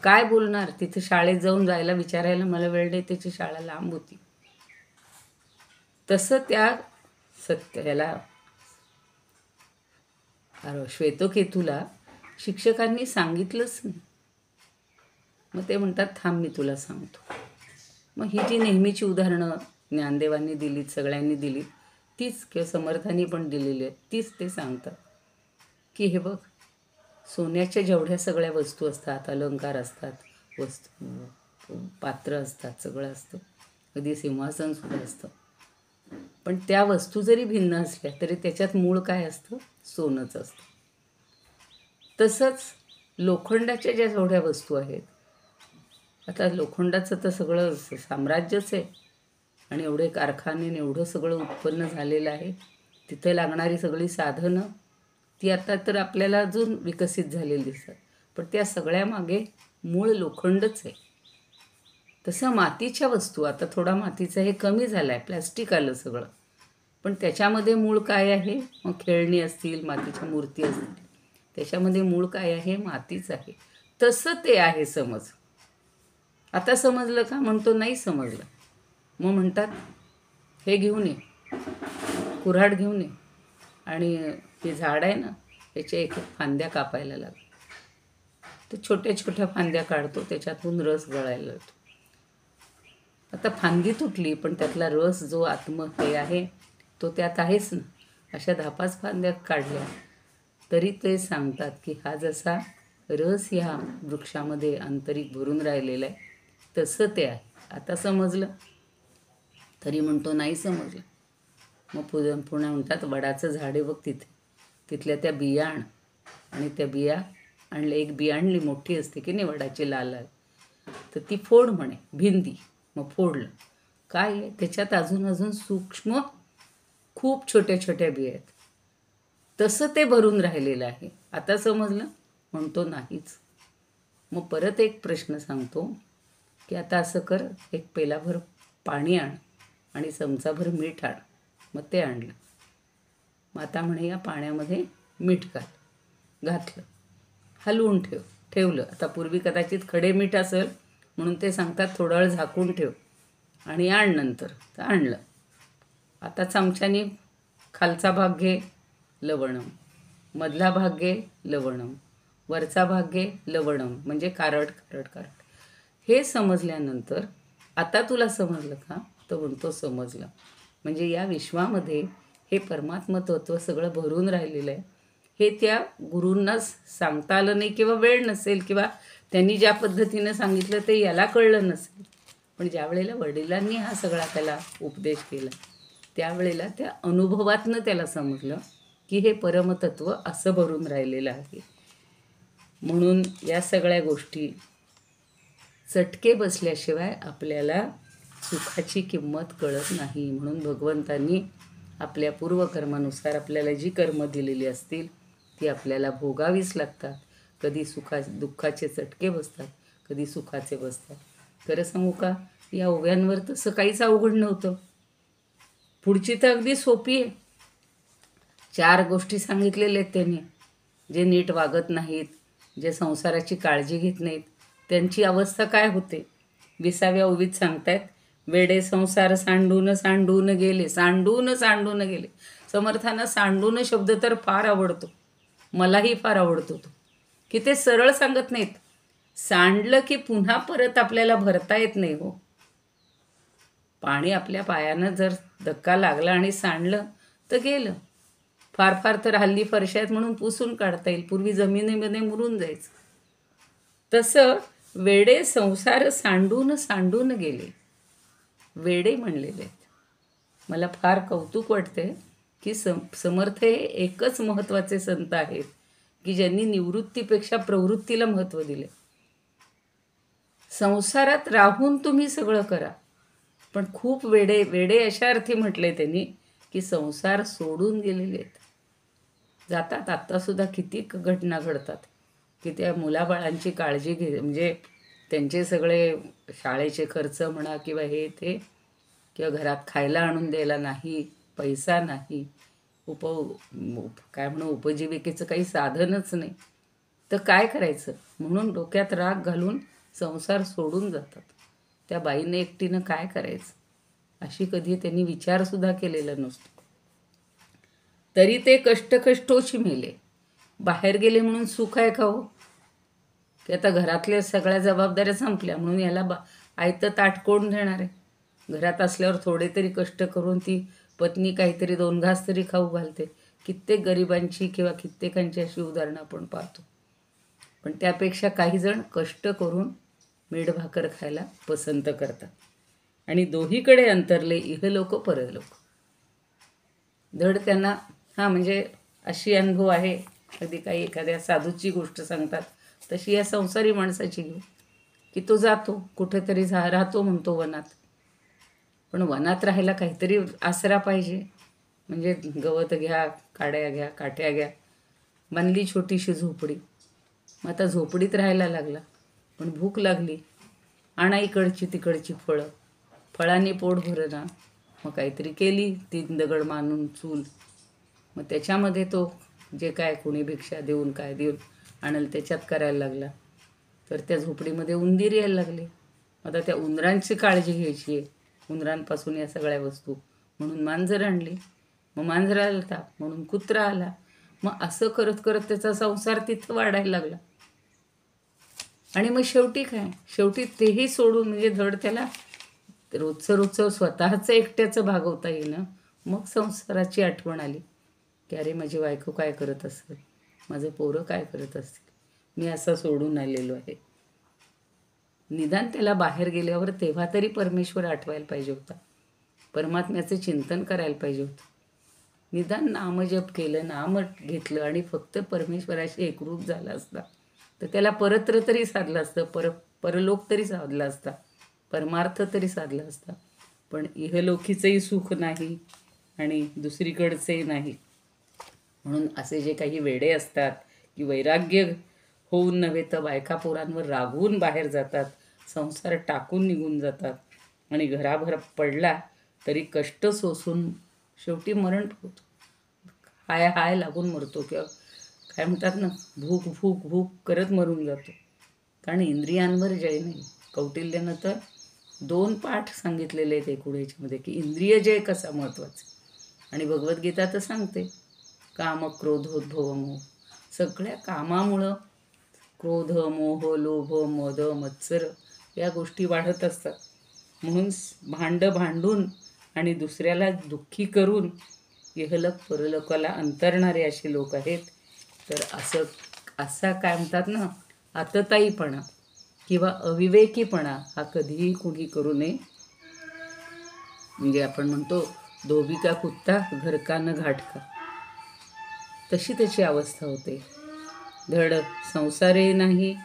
काय बोलणार? तिथे शाळेत जायला विचारायला मला वेळ नाही, त्याची शाळा लांब होती. तसं त्या याला श्वेतकेतूला शिक्षकांनी सांगितलंच नाही. मग ते म्हणतात थांब मी तुला सांगतो. मग ही जी नेहमीची उदाहरणं ज्ञानदेवांनी दिलीत, सगळ्यांनी दिलीत, तीच किंवा समर्थांनी पण दिलेली आहेत, तीच ते सांगतात की हे बघ, सोन्याच्या जेवढ्या सगळ्या वस्तू असतात, अलंकार असतात, पात्र असतात, सगळं असतं, कधी सिंहासनसुद्धा असतं, पण त्या वस्तू जरी भिन्न असल्या तरी त्याच्यात मूळ काय असतं? सोनंच असतं. तसंच लोखंडाच्या ज्या जेवढ्या वस्तू आहेत, आता लोखंडाचं तर सगळं साम्राज्यच आहे आणि एवढे कारखाने, एवढं सगळं उत्पन्न झालेलं आहे, तिथं लागणारी सगळी साधनं ती आता तर आपल्याला अजून विकसित झालेली दिसतात, पण त्या सगळ्यामागे मूळ लोखंडच आहे. तसं मातीच्या वस्तू, आता थोडा मातीचा हे कमी झाला आहे, प्लॅस्टिक आलं सगळं, पण त्याच्यामध्ये मूळ काय आहे? मग खेळणी असतील, मातीच्या मूर्ती असतील, त्याच्यामध्ये मूळ काय आहे? मातीच आहे. तसं ते आहे समज. आता समजलं का? म्हणतो नाही समजलं. मग म्हणतात हे घेऊन ये, कुऱ्हाड घेऊन ये आणि हे झाड आहे ना, त्याच्या एक फांद्या कापायला लागतो. तो छोट्या छोट्या फांद्या काढतो, त्याच्यातून रस गळायला लागतो. आता फांदी तुटली, पण त्यातला रस जो हे आहे तो त्यात आहेच ना. अशा 10-5 फांद्या काढल्या तरी ते सांगतात की हा जसा रस ह्या वृक्षामध्ये आंतरिक भरून राहिलेला आहे तसं ते आहे. आता समजलं? तरी म्हणतो नाही समजलं. मग पुन्हा म्हणतात वडाचं झाड आहे बघ तिथे, तिथल्या त्या बिया आण. आणि त्या बिया आणल्या, एक बिया आणली, मोठी असते की नाही वडाची लाल लाल, तर ती फोड म्हणे, भिंदी. मग फोडलं, काय आहे त्याच्यात? अजून सूक्ष्म खूप छोट्या छोट्या बिया आहेत. तसं ते भरून राहिलेलं आहे. आता समजलं? म्हणतो नाहीच. मग परत एक प्रश्न सांगतो की आता असं कर, एक पेलाभर पाणी आण आणि चमचाभर मीठ आण. मग ते आणलं. मग आता म्हणे या पाण्यामध्ये मीठ घातलं, हलवून ठेवलं. आता पूर्वी कदाचित खडे मीठ असेल म्हणून ते सांगतात थोडा वेळ झाकून ठेव आणि आण नंतर. तर आणलं. आता चमच्याने खालचा भाग घे, लवणम, मधला भाग घे, लवणम, वरचा भाग घे, लवणम, म्हणजे कारट कारट कारट. हे समजल्यानंतर आता तुला समजलं का? तर म्हणतो समजलं. म्हणजे या विश्वामध्ये हे परमात्म तत्व सगळं भरून राहिलेलं आहे. हे त्या गुरूंना सांगता आलं नाही किंवा वेळ नसेल किंवा त्यांनी ज्या पद्धतीनं सांगितलं ते याला कळलं नसेल, पण ज्या वेळेला वडिलांनी हा सगळा त्याला उपदेश केला त्यावेळेला त्या अनुभवातनं त्याला समजलं की हे परमतत्व असं भरून राहिलेलं आहे. म्हणून या सगळ्या गोष्टी चटके बसल्याशिवाय आपल्याला सुखाची किंमत कळत नाही. म्हणून भगवंतांनी आपल्या पूर्वकर्मानुसार आपल्याला जी कर्म दिलेली असतील ती आपल्याला भोगावीच लागतात. कधी दुःखाचे चटके बसतात, कधी सुखाचे बसतात. खरं सांगू का, या ओव्यांवर तसं काहीच अवघड नव्हतं. पुढची तर अगदी सोपी आहे. 4 गोष्टी सांगितलेल्या आहेत त्यांनी. जे नीट वागत नाहीत, जे संसाराची काळजी घेत नाहीत, त्यांची अवस्था काय होते. 20व्या ओवीत सांगतायत, वेडे संसार सांडून सांडून गेले, सांडून गेले. समर्थांना सांडून शब्द तर फार आवडतो, मलाही फार आवडतो तो, की ते सरळ सांगत नाहीत. सांडलं की पुन्हा परत आपल्याला भरता येत नाही हो. पाणी आपल्या पायानं जर धक्का लागला आणि सांडलं तर गेलं. फार तर हल्ली फरशा आहेत म्हणून पुसून काढता येईल, पूर्वी जमिनीमध्ये मुरून जायचं. तसं वेडे संसार सांडून गेले, वेडे म्हणलेले आहेत. मला फार कौतुक वाटते की समर्थ हे एकच महत्त्वाचे संत आहेत की ज्यांनी निवृत्तीपेक्षा प्रवृत्तीला महत्त्व दिले. संसारात राहून तुम्ही सगळं करा, पण खूप वेडे वेडे अशा अर्थी म्हटले त्यांनी की संसार सोडून गेलेले आहेत. जातात आत्तासुद्धा किती घटना घडतात की त्या मुलाबाळांची काळजी घे, म्हणजे त्यांचे सगळे शाळेचे खर्च म्हणा किंवा हे ते, किंवा घरात खायला आणून द्यायला नाही, पैसा नाही, काय म्हणू उपजीविकेचं काही साधनच नाही, तर काय करायचं म्हणून डोक्यात राग घालून संसार सोडून जातात. त्या बाईने एकटीनं काय करायचं अशी कधी त्यांनी विचारसुद्धा केलेला नसतो. तरी ते कष्टोशी मेले. बाहेर गेले म्हणून सुख आहे का हो? की आता घरातल्या सगळ्या जबाबदाऱ्या संपल्या म्हणून याला आयतं ताट कोण देणार आहे? घरात असल्यावर थोडे तरी कष्ट करून ती पत्नी काहीतरी 2 घास तरी खाऊ घालते. कित्येक गरिबांची किंवा कित्येकांची अशी उदाहरणं आपण पाहतो. पण त्यापेक्षा काही जण कष्ट करून मीठ भाकर खायला पसंत करतात. आणि दोहीकडे अंतरले इहलोक परलोक. धड त्यांना म्हणजे अशी अनुभव आहे, कधी काही एखाद्या साधूची गोष्ट सांगतात तशी या संसारी माणसाची घेऊ की तो जातो कुठेतरी राहतो म्हणतो वनात, पण वनात राहायला काहीतरी आसरा पाहिजे. म्हणजे गवत घ्या, काड्या घ्या, काठ्या घ्या, बांधली छोटीशी झोपडी. मग आता झोपडीत राहायला लागला, पण भूक लागली, आणा इकडची तिकडची फळं, फळांनी पोट भरणा. मग काहीतरी केली 3 दगड मानून चूल, मग त्याच्यामध्ये तो जे काय कोणी भिक्षा देऊन काय देऊन आणल त्याच्यात करायला लागला. तर त्या झोपडीमध्ये उंदीर यायला लागले. आता त्या उंदरांची काळजी घ्यायची आहे, उंदरांपासून या सगळ्या वस्तू, म्हणून मांजर आणली. मग मांजराला ताप म्हणून कुत्रा आला. मग असं करत करत त्याचा संसार तिथं वाढायला लागला. आणि मग शेवटी काय, शेवटी तेही सोडून, म्हणजे धड त्याला रोजचं स्वतःचं एकट्याचं भागवता येईना. मग संसाराची आठवण आली की अरे माझी बायको काय करत असेल, माझे पोरं काय करत असतील, मी असं सोडून आलेलो आहे. निदान त्याला बाहेर गेल्यावर तेव्हा तरी परमेश्वर आठवायला पाहिजे होता, परमात्म्याचं चिंतन करायला पाहिजे होतं. निदान नामजप केलं, नाम घेतलं आणि फक्त परमेश्वराशी एकरूप झाला असता तर त्याला परत्र तरी साधलं असतं, परलोक तरी साधला असता, परमार्थ तरी साधला असता. पण इहलोकीचंही सुख नाही आणि दुसरीकडचंही नाही. म्हणून असे जे काही वेडे असतात की वैराग्य होऊन नव्हे तर बायका पोरांवर रागवून बाहेर जातात, संसार टाकून निघून जातात आणि घराभर पडला तरी कष्ट सोसून शेवटी मरण होतं. हाय हाय लागून मरतो, किंवा काय म्हणतात ना, भूक भूक भूक करत मरून जातो. कारण इंद्रियांवर जय नाही. कौटिल्यानं तर 2 पाठ सांगितलेले आहेत एकूण याच्यामध्ये की इंद्रिय जय कसा महत्त्वाचा. आणि भगवद्गीता तर सांगते काम क्रोधोद्भव मोह. सगळ्या कामामुळं क्रोध, मोह, लोभ, मद, मत्सर या गोष्टी वाढत असतात. म्हणून भांडून आणि दुसऱ्याला दुःखी करून इहलोक परलोकाला अंतरणारे असे लोक आहेत. तर असा काय म्हणतात ना, आतताईपणा किंवा अविवेकीपणा हा कधीही कुणी करू नये. म्हणजे आपण म्हणतो धोबी का कुत्ता घर का न घाटका, तशी त्याची अवस्था होते. धड संसारही नाही,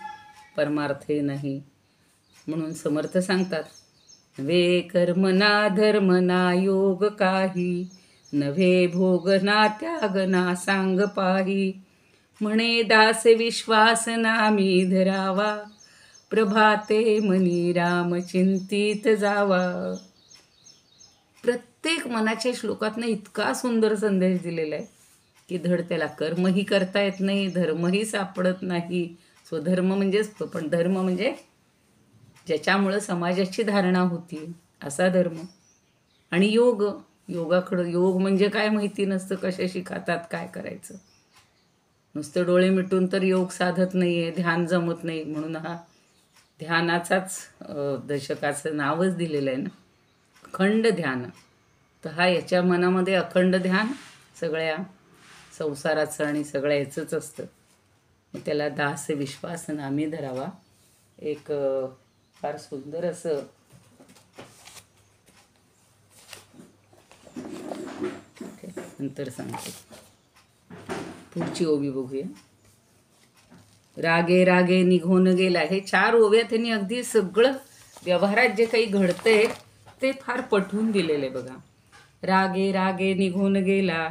परमार्थही नाही. म्हणून समर्थ सांगतात, वे कर्म ना धर्म ना योग काही, नव्हे भोग ना त्याग ना सांग पाही. म्हणे दास विश्वास नामी धरावा, प्रभाते मनी राम चिंतित जावा. प्रत्येक मनाच्या श्लोकातनं इतका सुंदर संदेश दिलेला आहे की धड त्याला कर्मही करता येत नाही, धर्मही सापडत नाही. स्वधर्म म्हणजेच, पण धर्म म्हणजे ज्याच्यामुळं समाजाची धारणा होती असा धर्म. आणि योगाकडं, योग म्हणजे काय माहिती नसतं, कशाशी खातात, काय करायचं. नुसतं डोळे मिटून तर योग साधत नाही आहे, ध्यान जमत नाही. म्हणून हा ध्यानाचाच दशकाचं नावच दिलेलं आहे ना, अखंड ध्यान. तर हा याच्या मनामध्ये अखंड ध्यान सगळ्या संसाराचं आणि सगळ्या ह्याचंच असतं. मग त्याला दास विश्वास नामी धरावा. एक फार सुंदर असं नंतर सांगते, पुढची ओवी बघूया. रागे रागे निघून गेला. हे 4 ओव्या त्यांनी अगदी सगळं व्यवहारात जे काही घडतंय ते फार पटवून दिलेलं आहे बघा. रागे रागे निघून गेला,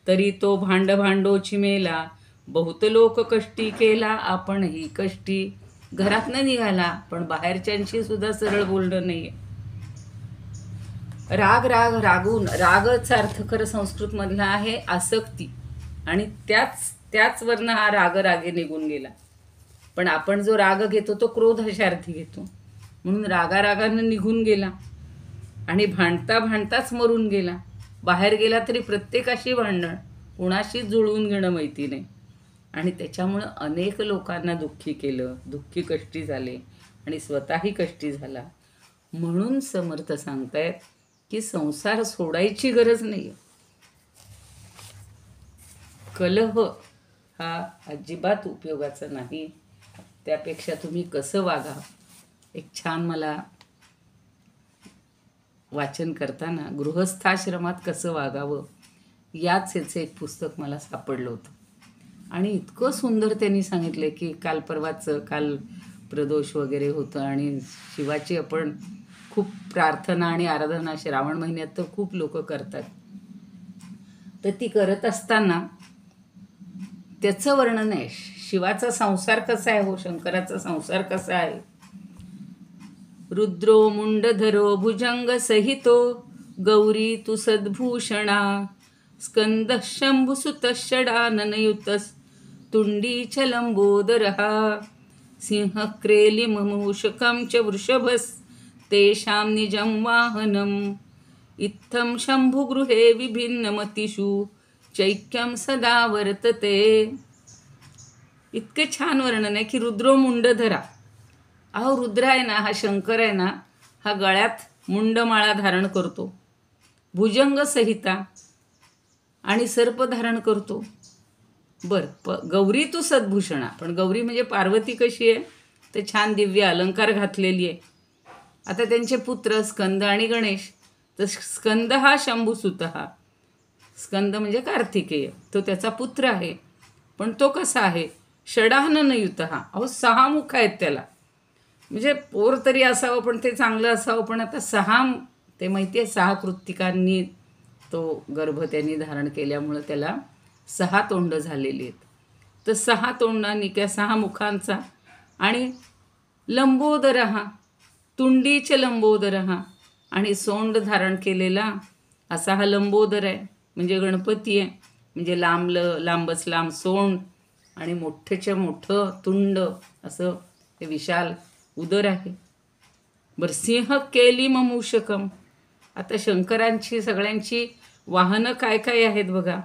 तरी तो भांड भांडोची मेला. बहुत लोक कष्टी केला, आपणही कष्टी. घरातनं निघाला पण बाहेरच्यांशी सुद्धा सरळ बोलणं नाही. राग राग रागून, रागचा अर्थ खरं संस्कृतमधला आहे आसक्ती, आणि त्याच वरनं हा राग रागे निघून गेला. पण आपण जो राग घेतो तो क्रोध अशा अर्थी घेतो, म्हणून रागारागानं निघून गेला आणि भांडता भांडताच मरून गेला. बाहेर गेला तरी प्रत्येकाशी भांडण, कुणाशी जुळवून घेणं माहिती नाही, आणि त्याच्यामुळं अनेक लोकांना दुःखी केलं, दुःखी कष्टी झाले आणि स्वतःही कष्टी झाला. म्हणून समर्थ सांगतायत की संसार सोडायची गरज नाही. कलह हा अजिबात उपयोगाचा नाही. त्यापेक्षा तुम्ही कसं वागा. एक छान मला वाचन करताना गृहस्थाश्रमात कसं वागावं याच ह्याचं एक पुस्तक मला सापडलं होतं, आणि इतकं सुंदर त्यांनी सांगितलं की काल प्रदोष वगैरे होतं, आणि शिवाची आपण खूप प्रार्थना आणि आराधना श्रावण महिन्यात तर खूप लोक करतात. तर ती करत असताना त्याचं वर्णन आहे. शिवाचा संसार कसा आहे हो, शंकराचा संसार कसा आहे. रुद्रो मुंडधरो भुजंग सहितो, गौरी तु सद्भूषणा. स्कंद शंभुसुत षडाननयुतस, तुंडीच लंबोदरहा. सिंह क्रेलिममूषकं च वृषभस्, तेषां निजं वाहनम्. इत्थं शंभुगृहे विभिन्नमतिषु, चैक्यं सदा वर्तते. इतके छान वर्णन आहे की रुद्रो मुंडधरा. अहो रुद्र आहे ना, हा शंकर आहे ना, हा गळ्यात मुंडमाळा धारण करतो, भुजंग संहिता आणि सर्प धारण करतो. गौरी तू सद्भूषणा. पण गौरी म्हणजे पार्वती कशी आहे, ते छान दिव्य अलंकार घातलेली आहे. आता त्यांचे पुत्र स्कंद आणि गणेश. तर स्कंद हा शंभुसुत, हा स्कंद म्हणजे कार्तिकेय, तो त्याचा पुत्र आहे. पण तो कसा आहे, षडाननयुत. हा अहो 6 मुख आहेत त्याला. म्हणजे पोर तरी असावं पण ते चांगलं असावं, पण आता 6, ते माहिती आहे 6 कृत्तिकांनी तो गर्भ त्यांनी धारण केल्यामुळं त्याला 6 तोंड झालेली आहेत. तर 6 तोंडांनी किंवा 6 मुखांचा, आणि लंबोदर हा, तुंडीचे लंबोदर हा, आणि सोंड धारण केलेला असा हा लंबोदर आहे. म्हणजे गणपती आहे. म्हणजे लांबच लांब सोंड आणि मोठ्ठेच्या मोठं तुंड, असं ते विशाल उदर आहे. सिंह केलिममूषकम. आता शंकरांची सगळ्यांची वाहनं काय काय आहेत बघा.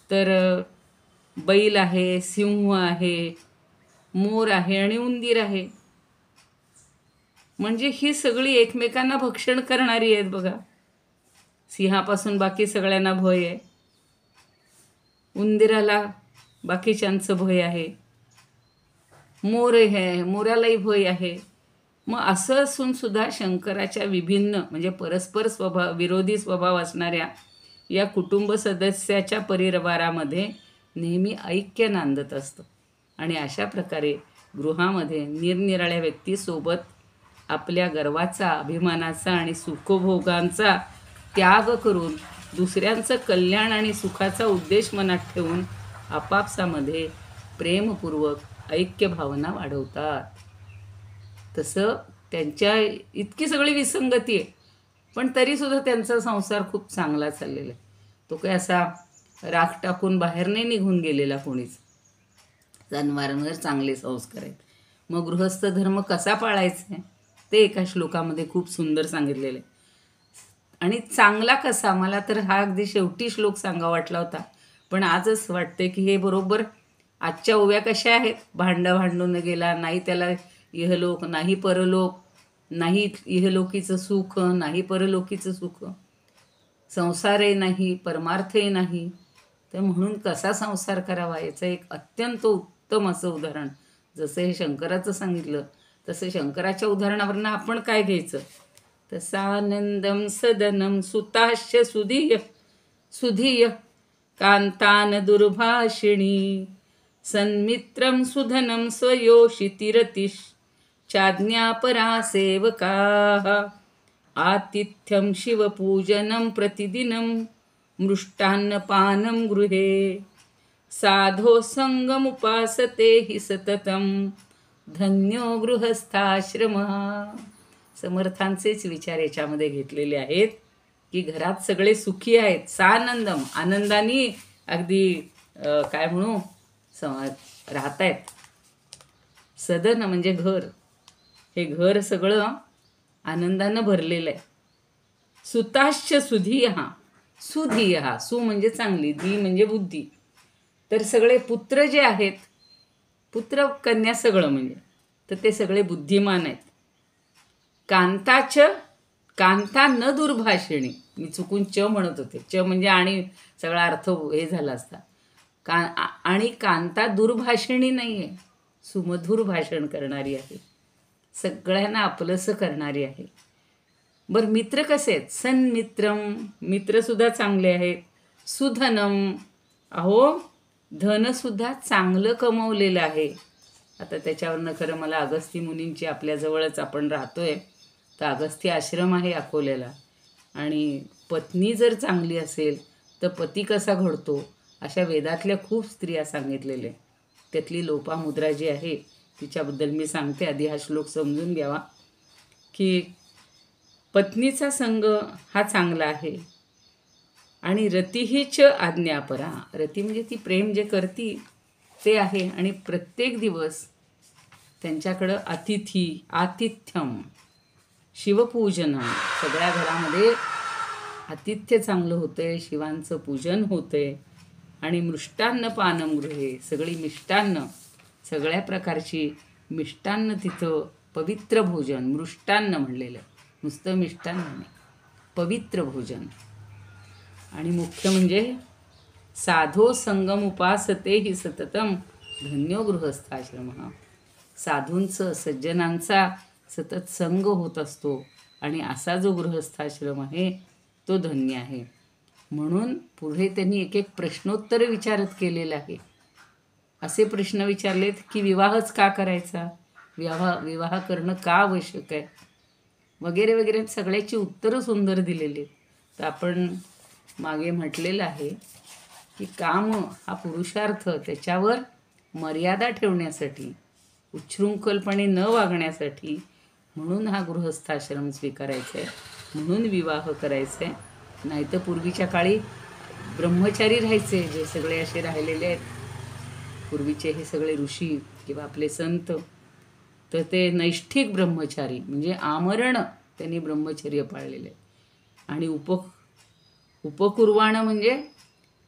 तर बैल आहे, सिंह आहे, मोर आहे आणि उंदीर आहे. म्हणजे ही सगळी एकमेकांना भक्षण करणारी आहेत बघा. सिंहापासून बाकी सगळ्यांना भय आहे, उंदिराला बाकीच्यांचं भय आहे, मोर आहे, मोरालाही भय आहे. मग असं असून सुद्धा शंकराच्या विभिन्न म्हणजे परस्पर विरोधी स्वभाव असणाऱ्या या कुटुंब सदस्याच्या परिवारामध्ये नेहमी ऐक्य नांदत असतं. आणि अशा प्रकारे गृहामध्ये निरनिराळ्या व्यक्तीसोबत आपल्या गर्वाचा, अभिमानाचा आणि सुखभोगांचा त्याग करून दुसऱ्यांचं कल्याण आणि सुखाचा उद्देश मनात ठेवून आपापसामध्ये प्रेमपूर्वक ऐक्य भावना वाढवतात. तसं त्यांच्या इतकी सगळी विसंगती आहे, पण तरीसुद्धा त्यांचा संसार खूप चांगला चाललेला आहे. तो काही असा राख टाकून बाहेर नाही निघून गेलेला कोणीच. जनावरांवर चांगले संस्कार आहेत. मग गृहस्थ धर्म कसा पाळायचा आहे ते एका श्लोकामध्ये खूप सुंदर सांगितलेलं आहे. आणि चांगला कसा, मला तर हा अगदी शेवटी श्लोक सांगा वाटला होता, पण आजच वाटते की हे बरोबर आजच्या ओव्या कशा आहेत. भांडून गेला, नाही त्याला इहलोक नाही परलोक, नाही इहलोकीचं सुख नाही परलोकीचं सुख, संसारही नाही परमार्थही नाही. तर म्हणून कसा संसार करावा याचं एक अत्यंत उत्तम असं उदाहरण, जसं हे शंकराचं सांगितलं तसं शंकराच्या उदाहरणावरनं आपण काय घ्यायचं. तर सानंदम सदनम सुताश्य सुधीय कांतान दुर्भाषिणी सन्मित्रं सुधनं स्वयोषितिरतिश्चाज्ञापरा सेवकाः आतिथ्यं शिवपूजनं प्रतिदिनं मृष्टान्नपानं गृहे साधो संगमुपासते हि सततं धन्यो गृहस्थाश्रमः. समर्थांचेच विचार याच्यामध्ये घेतलेले आहेत की घरात सगळे सुखी आहेत, सानंदम, आनंदाने अगदी काय म्हणू राहत आहेत. सदन म्हणजे घर, हे घर सगळं आनंदानं भरलेलं आहे. सुताश्च सुधीयः, सुधीयः, सु म्हणजे चांगली, धी म्हणजे बुद्धी. तर सगळे पुत्र जे आहेत, पुत्र कन्या सगळं म्हणजे, तर ते सगळे बुद्धिमान आहेत. कांताच, कांता न दुर्भाषिणी, मी चुकून च म्हणत होते, च म्हणजे आणि सगळा अर्थ हे झाला असता. आणि कांता दुर्भाषिणी नाही आहे, सुमधुर भाषण करणारी आहे, सगळ्यांना आपलंसं करणारी आहे. बरं, मित्र कसे आहेत? सन्मित्रम, मित्रसुद्धा चांगले आहेत. सुधनम, अहो धनसुद्धा चांगलं कमवलेलं आहे. आता त्याच्यावरनं खरं मला अगस्ती मुनींची, आपल्याजवळच आपण राहतोय तर अगस्ती आश्रम आहे अकोल्याला, आणि पत्नी जर चांगली असेल तर पती कसा घडतो अशा वेदातल्या खूप स्त्रिया सांगितलेल्या. त्यातली लोपामुद्रा जी आहे तिच्याबद्दल मी सांगते. आधी हा श्लोक समजून घ्यावा की पत्नीचा संग हा चांगला आहे. आणि रतीहीच आज्ञापरा, रती म्हणजे ती प्रेम जे करती ते आहे. आणि प्रत्येक दिवस त्यांच्याकडं अतिथी, आतिथ्यम, शिवपूजनम, सगळ्या घरामध्ये आतिथ्य चांगलं होतंय, शिवांचं पूजन होतंय. आणि मृष्टान्न पानम गृहे, सगळी मिष्टान्न, सगळ्या प्रकारची मिष्टान्न तिथं, पवित्र भोजन, मृष्टान्न म्हणलेलं, नुसतं मिष्टान्न नाही, पवित्र भोजन. आणि मुख्य म्हणजे साधो संगम उपासते हि सततम धन्यो गृहस्थाश्रमः. साधूंचं, सज्जनांचा सतत संग होत असतो आणि असा जो गृहस्थाश्रम आहे तो धन्य आहे. म्हणून पुढे त्यांनी एक एक प्रश्नोत्तर विचारत केलेलं आहे. असे प्रश्न विचारलेत की विवाहच का करायचा, विवाह करणं का आवश्यक आहे, वगैरे वगैरे, सगळ्याची उत्तरं सुंदर दिलेली. तर आपण मागे म्हटलेलं आहे की काम हा पुरुषार्थ, त्याच्यावर मर्यादा ठेवण्यासाठी, उच्छृंखलपणे न वागण्यासाठी, म्हणून हा गृहस्थाश्रम स्वीकारायचा आहे, म्हणून विवाह करायचा आहे. नाही तर पूर्वीच्या काळी ब्रह्मचारी राहायचे, जे सगळे असे राहिलेले आहेत पूर्वीचे हे सगळे ऋषी किंवा आपले संत, तर ते नैष्ठिक ब्रह्मचारी म्हणजे आमरण त्यांनी ब्रह्मचर्य पाळलेले आहे. आणि उपकुर्वाणं म्हणजे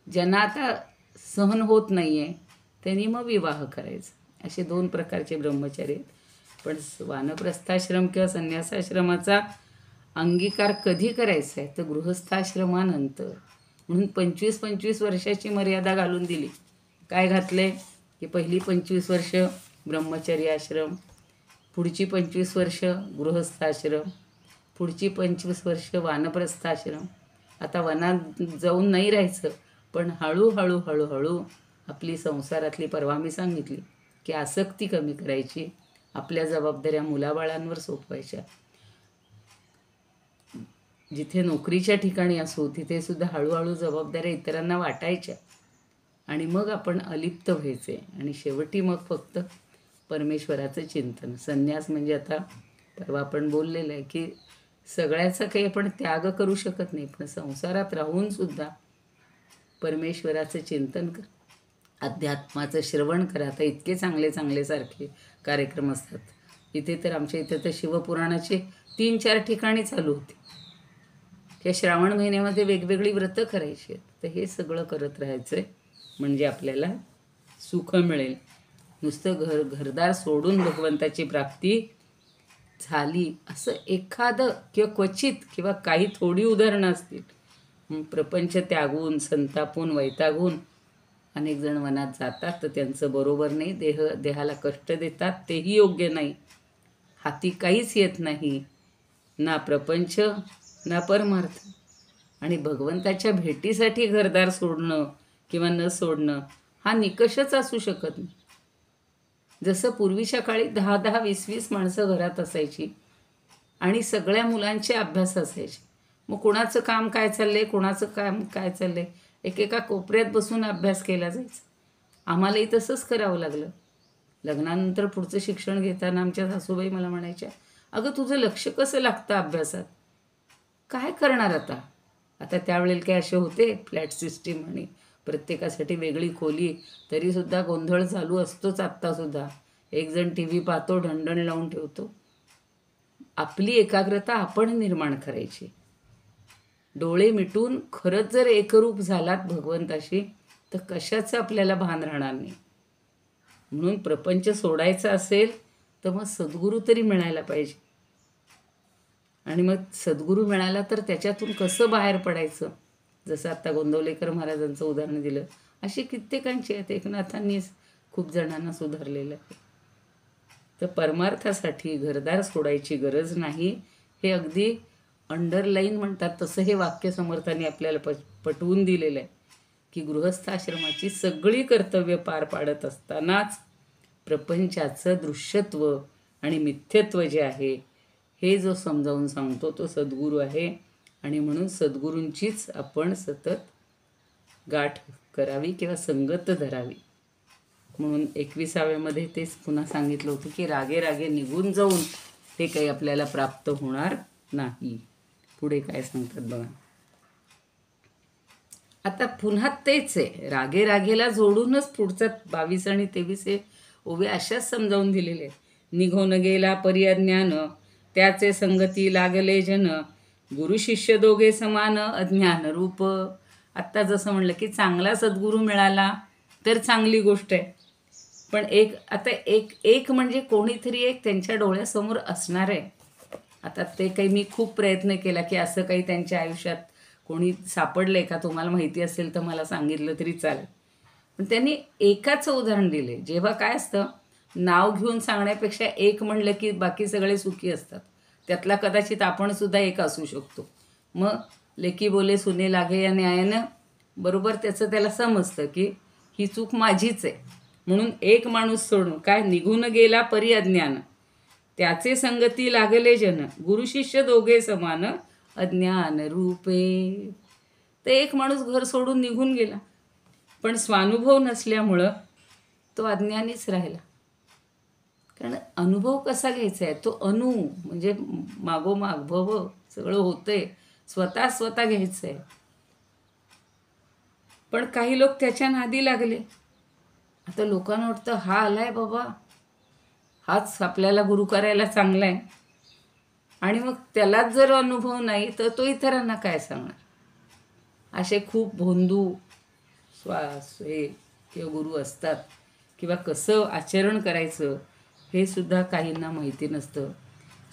ज्यांना आता सहन होत नाही आहे त्यांनी मग विवाह करायचा. असे दोन प्रकारचे ब्रह्मचारी आहेत. पण वानप्रस्थाश्रम किंवा संन्यासाश्रमाचा अंगीकार कधी करायचा आहे तर गृहस्थाश्रमानंतर. म्हणून 25-25 वर्षाची मर्यादा घालून दिली. काय घातले की पहिली 25 वर्ष ब्रह्मचर्य आश्रम, पुढची 25 वर्ष गृहस्थाश्रम, पुढची 25 वर्ष वानप्रस्थाश्रम. आता वनात जाऊन नाही राहायचं, पण हळूहळू हळूहळू आपली संसारातली, परवा मी सांगितली की आसक्ती कमी करायची, आपल्या जबाबदाऱ्या मुलाबाळांवर सोपवायच्या. जिथे नोकरीच्या ठिकाणी असो तिथे सुद्धा हळूहळू जबाबदाऱ्या इतरांना वाटायच्या. आणि मग आपण अलिप्त व्हायचे. आणि शेवटी मग फक्त परमेश्वराचं चिंतन. संन्यास म्हणजे आता परवा आपण बोललेलं आहे की सगळ्याचा काही आपण त्याग करू शकत नाही, पण संसारात राहून सुद्धा परमेश्वराचं चिंतन कर, अध्यात्माचं श्रवण करा. आता इतके चांगले चांगले सारखे कार्यक्रम असतात. इथे तर आमच्या इथे तर शिवपुराणाचे 3-4 ठिकाणी चालू होते. या श्रावण महिन्यामध्ये वेगवेगळी व्रतं करायची आहेत. तर हे सगळं करत राहायचं आहे म्हणजे आपल्याला सुख मिळेल. नुसतं घरदार सोडून भगवंताची प्राप्ती झाली असं एखादं किंवा क्वचित किंवा काही थोडी उदाहरणं असतील. प्रपंच त्यागून, संतापून, वैतागून अनेक जण वनात जातात तर त्यांचं बरोबर नाही. देहाला कष्ट देतात, तेही योग्य नाही. हाती काहीच येत नाही, ना प्रपंच ना परमार्थ. आणि भगवंताच्या भेटीसाठी घरदार सोडणं किंवा न सोडणं हा निकषच असू शकत नाही. जसं पूर्वीच्या काळी 10-10, 20-20 माणसं घरात असायची आणि सगळ्या मुलांचे अभ्यास असायचे. मग कोणाचं काम काय चाललंय, कोणाचं काम काय चाललंय, एकेका कोपऱ्यात बसून अभ्यास केला जायचा. आम्हालाही तसंच करावं लागलं. लग्नानंतर पुढचं शिक्षण घेताना आमच्या सासूबाई मला म्हणायच्या, अगं तुझं लक्ष कसं लागतं अभ्यासात, काय करणार आता. आता त्यावेळेला काय असे होते फ्लॅट सिस्टीम आणि प्रत्येकासाठी वेगळी खोली, तरीसुद्धा गोंधळ चालू असतोच. आत्तासुद्धा एक जण टी व्ही पाहतो, ढणढण लावून ठेवतो. आपली एकाग्रता आपण निर्माण करायची. डोळे मिटून खरंच जर एकरूप झालात भगवंताशी तर कशाचं आपल्याला भान राहणार नाही. म्हणून प्रपंच सोडायचा असेल तर मग सद्गुरू तरी मिळायला पाहिजे. आणि मग सद्गुरू मिळाला तर त्याच्यातून कसं बाहेर पडायचं, जसं आत्ता गोंदवलेकर महाराजांचं उदाहरण दिलं, अशी कित्येकांची आहेत. एकनाथांनीच खूप जणांना सुधारलेलं आहे. तर परमार्थासाठी घरदार सोडायची गरज नाही, हे अगदी अंडरलाईन म्हणतात तसं हे वाक्य समर्थांनी आपल्याला पटवून दिलेलं आहे की गृहस्थाश्रमाची सगळी कर्तव्य पार पाडत असतानाच प्रपंचाचं दृश्यत्व आणि मिथ्यत्व जे आहे हे जो समजावून सांगतो तो सद्गुरू आहे. आणि म्हणून सद्गुरूंचीच आपण सतत गाठ करावी किंवा संगत धरावी. म्हणून 21व्यामध्ये तेच पुन्हा सांगितलं होतं की रागे रागे निघून जाऊन ते काही आपल्याला प्राप्त होणार नाही. पुढे काय सांगतात बघा. आता पुन्हा तेच आहे, रागे रागेला जोडूनच पुढचा 22 आणि 23 हे ओवे अशाच समजावून दिलेले. निघून गेला परी अज्ञान, त्याचे संगती लागले जन, गुरु शिष्य दोघे समान अज्ञान रूप. आत्ता जसं म्हणलं की चांगला सद्गुरू मिळाला तर चांगली गोष्ट आहे, पण एक म्हणजे कोणीतरी एक त्यांच्या डोळ्यासमोर असणार आहे. आता ते काही मी खूप प्रयत्न केला की असं काही त्यांच्या आयुष्यात कोणी सापडलं आहे का, तुम्हाला माहिती असेल तर मला सांगितलं तरी चालेल. पण त्यांनी एकाचं उदाहरण दिले. जेव्हा काय असतं, नाव घेऊन सांगण्यापेक्षा एक म्हणलं की बाकी सगळे सुखी असतात. त्यातला कदाचित आपणसुद्धा एक असू शकतो. मग लेकी बोले सुने लागे या न्यायानं बरोबर त्याला समजतं की ही चूक माझीच आहे. म्हणून एक माणूस सोडून काय, निघून गेला परी अज्ञान, त्याचे संगती लागले जन, गुरु शिष्य दोघे समान अज्ञान रूपे. तर एक माणूस घर सोडून निघून गेला, पण स्वानुभव नसल्यामुळं तो अज्ञानीच राहिला. कारण अनुभव कसा घ्यायचा आहे, तो म्हणजे मागोमाग भव सगळं होतंय, स्वतः घ्यायचं आहे. पण काही लोक त्याच्या नादी लागले. आता लोकांना वाटतं हा आलाय बाबा, हाच आपल्याला गुरु करायला चांगला आहे, आणि मग त्यालाच जर अनुभव नाही तर तो इतरांना काय सांगणार. असे खूप भोंदू हे किंवा गुरु असतात, किंवा कसं आचरण करायचं हे सुद्धा काहींना माहिती नसतं.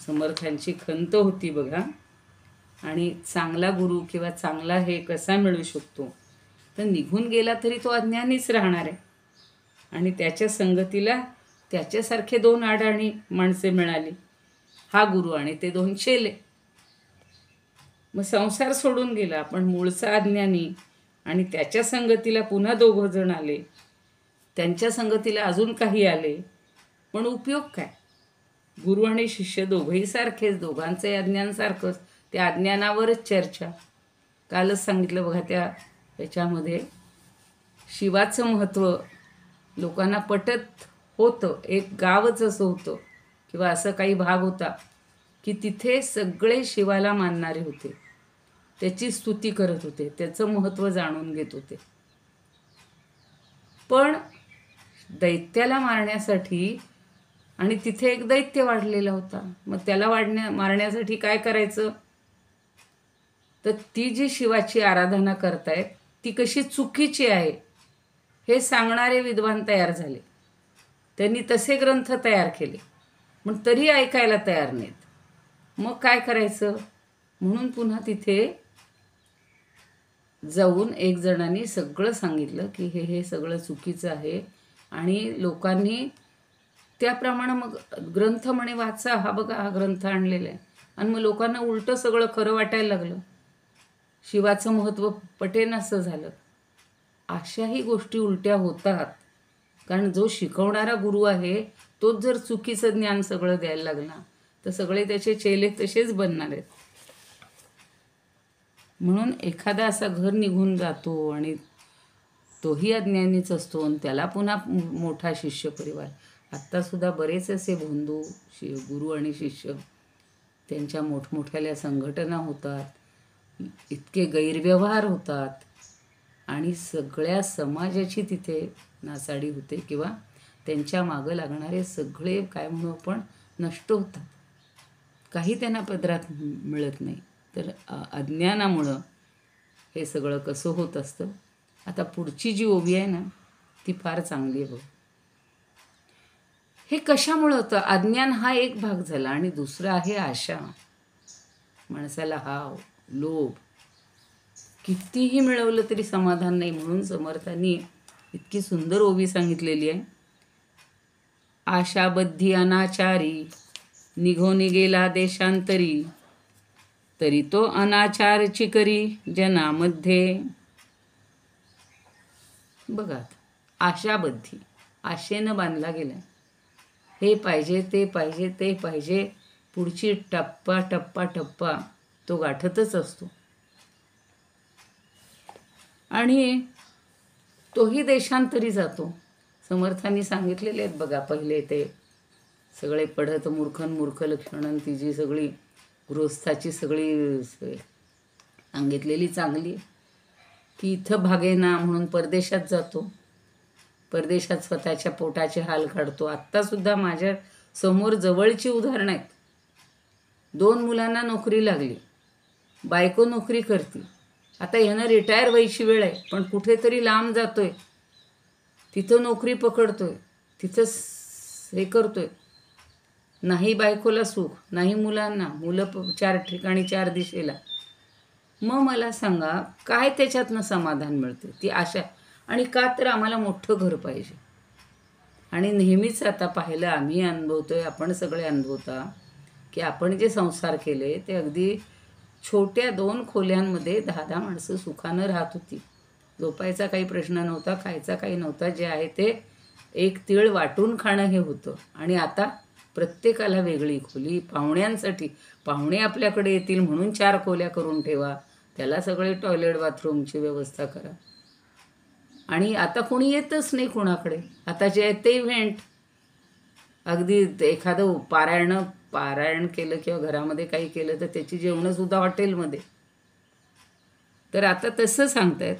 समर्थांची खंत होती बघा. आणि चांगला गुरु किंवा चांगला हे कसा मिळू शकतो, तर निघून गेला तरी तो अज्ञानीच राहणार आहे. आणि त्याच्या संगतीला त्याच्यासारखे 2 अडाणी माणसे मिळाली, हा गुरु आणि ते 2 चेले. मग संसार सोडून गेला, पण मूळचा अज्ञानी, आणि त्याच्या संगतीला पुन्हा 2 जण आले, त्यांच्या संगतीला अजून काही आले, पण उपयोग काय. गुरु आणि शिष्य दोघंही सारखेच, दोघांचंही अज्ञान सारखंच, त्या अज्ञानावरच चर्चा. कालच सांगितलं बघा, त्याच्यामध्ये शिवाचं महत्त्व लोकांना पटत होतं. एक गावच असं होतं किंवा असं काही भाग होता की तिथे सगळे शिवाला मानणारे होते, त्याची स्तुती करत होते, त्याचं महत्त्व जाणून घेत होते. पण दैत्याला मारण्यासाठी, आणि तिथे एक दैत्य वाढलेला होता, मग त्याला मारण्यासाठी काय करायचं, तर ती जी शिवाची आराधना करतायत ती कशी चुकीची आहे हे सांगणारे विद्वान तयार झाले. त्यांनी तसे ग्रंथ तयार केले, पण तरी ऐकायला तयार नाहीत. मग काय करायचं, म्हणून पुन्हा तिथे जाऊन एक जणांनी सगळं सांगितलं की हे सगळं चुकीचं आहे. आणि लोकांनी त्याप्रमाणे मग ग्रंथ म्हणे वाचा, हा बघा हा ग्रंथ आणलेला आहे, आणि मग लोकांना उलटं सगळं खरं वाटायला लागलं. शिवाचं महत्त्व पटेनासं झालं. अशाही गोष्टी उलट्या होतात. कारण जो शिकवणारा गुरु आहे तोच जर चुकीचं ज्ञान सगळं द्यायला लागला तर सगळे त्याचे चेले तसेच बनणार आहेत. म्हणून एखादा असा घर निघून जातो आणि तोही अज्ञानीच असतो आणि त्याला पुन्हा मोठा शिष्य परिवार. आत्तासुद्धा बरेच असे बंधू गुरु आणि शिष्य, त्यांच्या मोठमोठ्याल्या संघटना होतात, इतके गैरव्यवहार होतात आणि सगळ्या समाजाची तिथे नासाडी होते किंवा त्यांच्या मागं लागणारे सगळे काय म्हणू आपण नष्ट होतात. काही त्यांना पदरात मिळत नाही. तर अज्ञानामुळं हे सगळं कसं होत असतं. आता पुढची जी ओवी आहे ना ती फार चांगली आहे बघ. हे कशामुळं होतं? अज्ञान हा एक भाग झाला आणि दुसरा आहे आशा. माणसाला हाव, लोभ, कितीही मिळवलं तरी समाधान नाही. म्हणून समर्थांनी इतकी सुंदर ओवी सांगितलेली आहे. आशाबद्धी अनाचारी निघून गेला देशांतरी, तरी तो अनाचारची करी जनामध्ये. बघा, आशाबद्धी, आशेनं बांधला गेला. हे पाहिजे, ते पाहिजे, ते पाहिजे, पुढची टप्पा टप्पा टप्पा तो गाठतच असतो. आणि तोही देशांतरी जातो. समर्थांनी सांगितलेले आहेत बघा, पहिले ते सगळे पढत मूर्खन मूर्ख लक्षणं, ती जी सगळी गृहस्थाची सगळी सांगितलेली चांगली, की इथं भागेना म्हणून परदेशात जातो. परदेशात स्वतःच्या पोटाचे हाल काढतो. आत्तासुद्धा माझ्या समोर जवळची उदाहरणं आहेत. 2 मुलांना नोकरी लागली, बायको नोकरी करते. आता ह्यानं रिटायर व्हायची वेळ आहे, पण कुठेतरी लांब जातोय, तिथं नोकरी पकडतोय, तिथंच हे करतोय. नाही बायकोला सुख, नाही मुलांना, मुलं 4 ठिकाणी 4 दिशेला. मग मला सांगा काय त्याच्यातनं समाधान मिळते? ती आशा. आणि का तर आम्हाला मोठं घर पाहिजे. आणि नेहमीच आता पाहिलं, आम्ही अनुभवतोय, आपण सगळे अनुभवता, की आपण जे संसार केले ते अगदी छोट्या 2 खोल्यांमध्ये 10-10 माणसं सुखानं राहत होती. झोपायचा काही प्रश्न नव्हता, खायचा काही नव्हता. जे आहे ते एक तीळ वाटून खाणं हे होतं. आणि आता प्रत्येकाला वेगळी खोली. पाहुण्यांसाठी, पाहुणे आपल्याकडे येतील म्हणून 4 खोल्या करून ठेवा, त्याला सगळे टॉयलेट बाथरूमची व्यवस्था करा. आणि आता कोणी येतच नाही कोणाकडे. आता जे आहे ते इव्हेंट, अगदी एखादं पारायण केलं किंवा घरामध्ये काही केलं तर त्याची जेवणंसुद्धा हॉटेलमध्ये. तर आता तसं सांगतायत.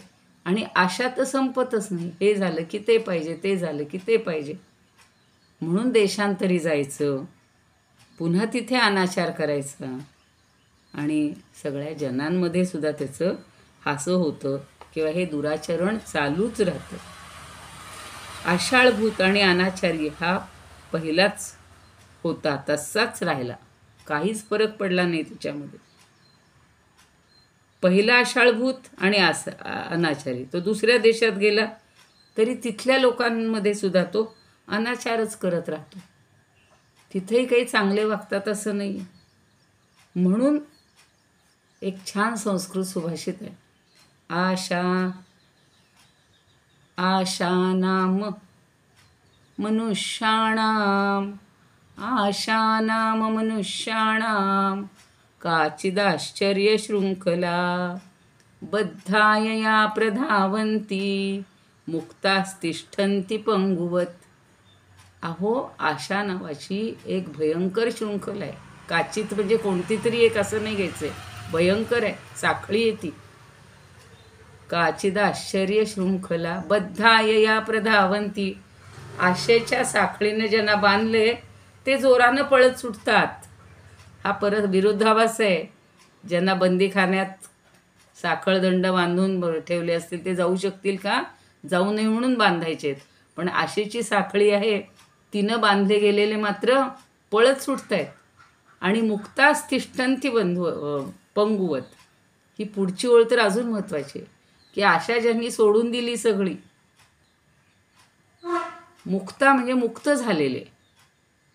आणि आशा तर संपतच नाही. हे झालं की ते पाहिजे, ते झालं की ते पाहिजे, म्हणून देशांतरी जायचं, पुन्हा तिथे अनाचार करायचा. आणि सगळ्या जनांमध्ये सुद्धा त्याचं हासं होतं किंवा हे दुराचरण चालूच राहतं. आशाळभूत आणि अनाचारी हा पहिलाच होता, तसाच राहिला, काहीच फरक पडला नाही त्याच्यामध्ये. पहिला आशाळभूत आणि अनाचारी, तो दुसऱ्या देशात गेला तरी तिथल्या लोकांमध्ये सुद्धा तो अनाचारच करत राहतो. तिथेही काही चांगले वागतात असं नाही. म्हणून एक छान संस्कृत सुभाषित आहे, आशानाम मनुष्याणाम, आशानाम मनुष्याणाम काचिदाश्चर्य शृंखला बद्धायया प्रधावन्ति मुक्तास्तिष्ठन्ति पंगुवत. अहो, आशा नावाची एक भयंकर शृंखला आहे. काचित म्हणजे कोणती तरी एक असं नाही घ्यायचं आहे, भयंकर आहे, साखळी येते. काचिदा आश्चर्य शृंखला बद्धायया प्रधावन्ति. आशेच्या साखळीने ज्यांना बांधले ते जोरानं पळत सुटतात. हा परत विरोधाभास आहे. ज्यांना बंदीखान्यात साखळदंड बांधून ठेवले असतील ते जाऊ शकतील का? जाऊ नये म्हणून बांधायचेत. पण आशेची साखळी आहे, तिनं बांधले गेलेले मात्र पळत सुटत आहेत. आणि मुक्तास तिष्ठन्ति पंगुवत. ही पुढची ओळ तर अजून महत्त्वाची आहे, की आशा ज्यांनी सोडून दिली सगळी, मुक्ता म्हणजे मुक्त झालेले,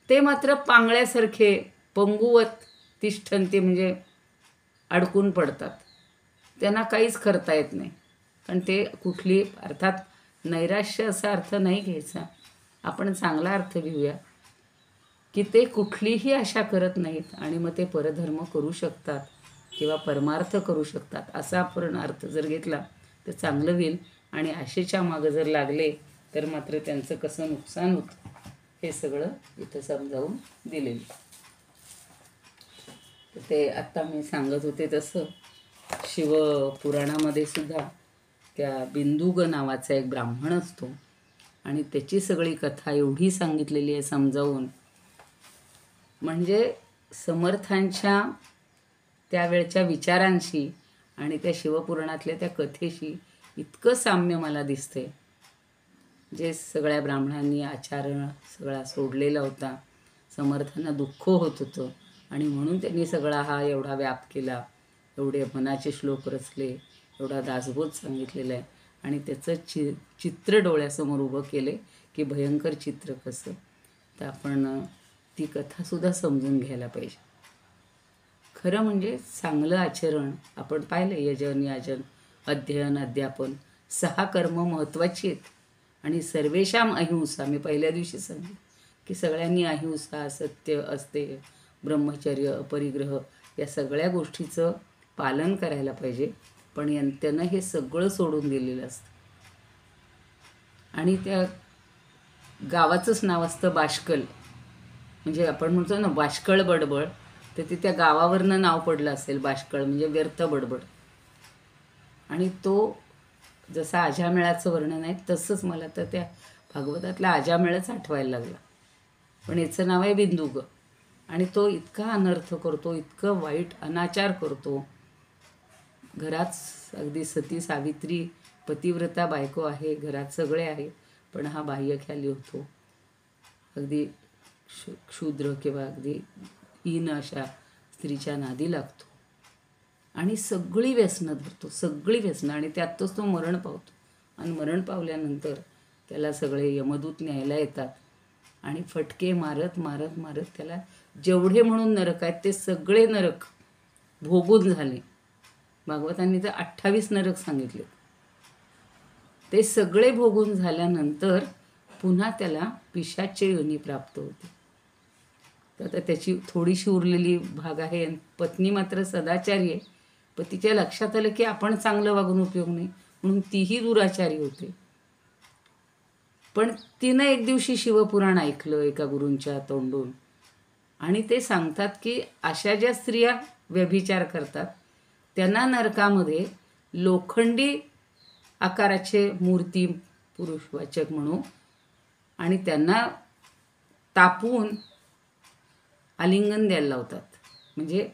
ते मात्र पांगळ्यासारखे पंगुवत तिष्ठन्ति म्हणजे अडकून पडतात. त्यांना काहीच करता येत नाही. कारण ते कुठली अर्थात नैराश्य असा अर्थ नाही घ्यायचा, आपण चांगला अर्थ घेऊया की ते कुठलीही आशा करत नाहीत आणि मग ते परधर्म करू शकतात किंवा परमार्थ करू शकतात, असा आपण अर्थ जर घेतला तर चांगलं होईल. आणि आशेच्या मागं जर लागले तर मात्र त्यांचं कसं नुकसान होतं हे सगळं इथं समजावून दिलेलं. तर ते आत्ता मी सांगत होते तसं शिवपुराणामध्ये सुद्धा त्या बिंदुग नावाचा एक ब्राह्मण असतो आणि त्याची सगळी कथा एवढी सांगितलेली आहे समजावून, म्हणजे समर्थांच्या त्यावेळच्या विचारांशी आणि त्या शिवपुराणातल्या त्या कथेशी इतकं साम्य मला दिसते. जे सगळ्या ब्राह्मणांनी आचार सगळा सोडलेला होता, समर्थांना दुःख होत होतं आणि म्हणून त्यांनी सगळा हा एवढा व्याप केला, एवढे मनाचे श्लोक रचले, एवढा दासबोध सांगितलेला आहे आणि त्याचं चित्र डोळ्यासमोर उभं केले की भयंकर चित्र कसं. तर आपण ती कथासुद्धा समजून घ्यायला पाहिजे. खरं म्हणजे चांगलं आचरण आपण पाहिलं, यजन याजन अध्ययन अध्यापन 6 कर्म महत्त्वाची आहेत आणि सर्वेशाम अहिंसा. मी पहिल्या दिवशी सांगितलं की सगळ्यांनी अहिंसा, सत्य, अस्तेय, ब्रह्मचर्य, अपरिग्रह या सगळ्या गोष्टीचं पालन करायला पाहिजे. पण त्यानं हे सगळं सोडून दिलेलं असतं आणि त्या गावाचंच नाव असतं बाष्कल. म्हणजे आपण म्हणतो ना बाष्कळ बडबड, तर ते त्या गावावरनं नाव पडलं असेल बाष्कळ म्हणजे व्यर्थ बडबड. आणि तो जसा अजामेळाचं वर्णन आहे तसंच मला तर त्या भागवतातला अजामेळच आठवायला लागला. पण याचं नाव आहे बिंदुग आणि तो इतका अनर्थ करतो, इतकं वाईट अनाचार करतो. घरात अगदी सती सावित्री पतिव्रता बायको आहे, घरात सगळे आहे, पण हा बाह्यख्याली होतो. अगदी क्षुद्र किंवा अगदी हीन अशा स्त्रीच्या नादी लागतो आणि सगळी व्यसनं धरतो, सगळी व्यसनं. आणि त्यातच तो मरण पावतो आणि मरण पावल्यानंतर त्याला सगळे यमदूत न्यायला येतात आणि फटके मारत मारत मारत त्याला जेवढे म्हणून नरक आहेत ते सगळे नरक भोगून झाले. भागवतांनी तर 28 नरक सांगितले. ते सगळे भोगून झाल्यानंतर पुन्हा त्याला पिशाच्य योनी प्राप्त होते. तर त्याची थोडीशी उरलेली भाग आहे. पत्नी मात्र सदाचारी आहे, पण तिच्या लक्षात आलं की आपण चांगलं वागून उपयोग नाही म्हणून तीही दुराचारी होते. पण तिनं एक दिवशी शिवपुराण ऐकलं एका गुरूंच्या तोंडून आणि ते सांगतात की अशा ज्या स्त्रिया व्यभिचार करतात त्यांना नरकामध्ये लोखंडी आकाराचे मूर्ती पुरुषवाचक म्हणू आणि त्यांना तापवून आलिंगन द्यायला लावतात. म्हणजे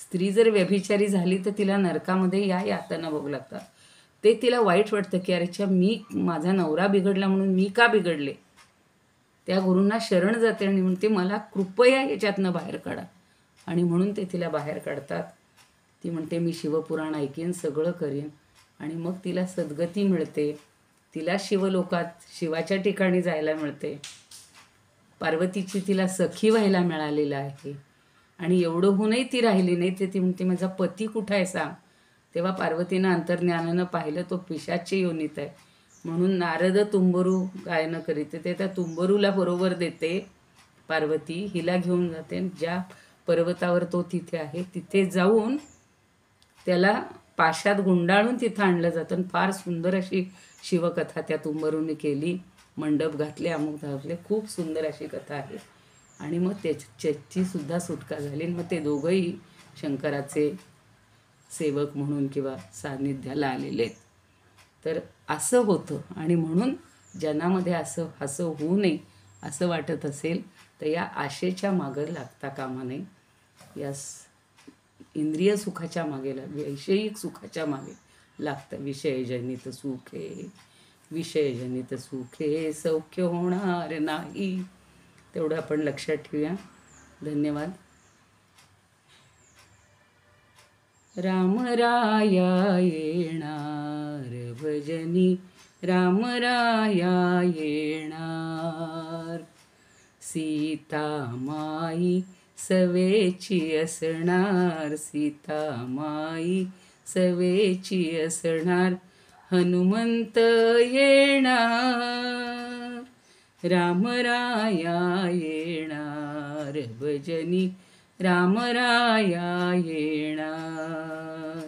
स्त्री जर व्यभिचारी झाली तर तिला नरकामध्ये या यातना भोग लागतात. ते तिला वाईट वाटतं की अरेच्या मी माझा नवरा बिघडला म्हणून मी का बिघडले. त्या गुरूंना शरण जाते आणि म्हणते मला कृपया याच्यातनं बाहेर काढा आणि म्हणून ते तिला बाहेर काढतात. ती म्हणते मी शिवपुराण ऐकेन, सगळं करेन आणि मग तिला सद्गती मिळते. तिला शिवलोकात शिवाच्या ठिकाणी जायला मिळते. पार्वतीची तिला सखी व्हायला मिळालेलं आहे आणि एवढं होऊनही ती राहिली नाही. ते ती म्हणते माझा पती कुठं आहे सांग. तेव्हा पार्वतीनं अंतर्ज्ञानानं पाहिलं तो पिशाच्य योनीत आहे. म्हणून नारद तुंबरू गायनं करीत ते त्या तुंबरूला बरोबर देते पार्वती, हिला घेऊन जाते. ज्या पर्वतावर तो तिथे आहे तिथे जाऊन त्याला पाशात गुंडाळून तिथं आणलं जातं आणि फार सुंदर अशी शिवकथा त्या तुंबरूने केली. मंडप घातले, अमुक धावले, खूप सुंदर अशी कथा आहे. आणि मग त्याची सुद्धा सुटका झाली. मग ते दोघंही शंकराचे सेवक म्हणून किंवा सान्निध्याला आलेले आहेत. तर असं होतं आणि म्हणून जनामध्ये असं होऊ नये असं वाटत असेल तर या आशेच्या मागं लागता कामा नये. या इंद्रिय सुखाच्या मागे वैषयिक सुखाच्या मागे लागतं. विषयजनित सुखे, विषयजनित सुखे सौख्य होणार नाही. तेवढं आपण लक्षात ठेवूया. धन्यवाद. रामराया येणार भजनी, रामराया येणार. सीतामाई सवेची असणार, सीतामाई सवेची असणार. हनुमंत येणार रामराया येणार भजनी रामराया येणार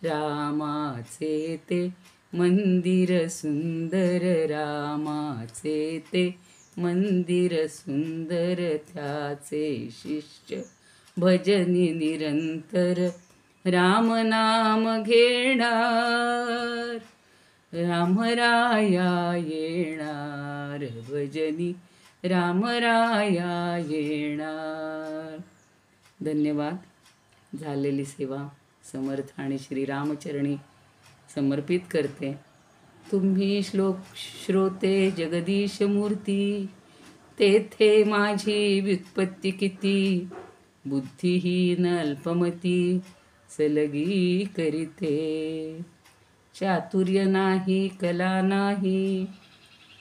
रामाचे ते मंदिर सुंदर रामाचे ते मंदिर सुंदर त्याचे शिष्य भजनी निरंतर राम नाम घेणार रामराया येणार भजनी रामराया येणार. धन्यवाद. झालेली सेवा समर्थ आणि श्रीरामचरणी समर्पित करते. तुम्ही श्लोक श्रोते जगदीश मूर्ती तेथे माझी व्युत्पत्ती किती बुद्धिहीन अल्पमती सलगी करीते चातुर्य नाही कला नाही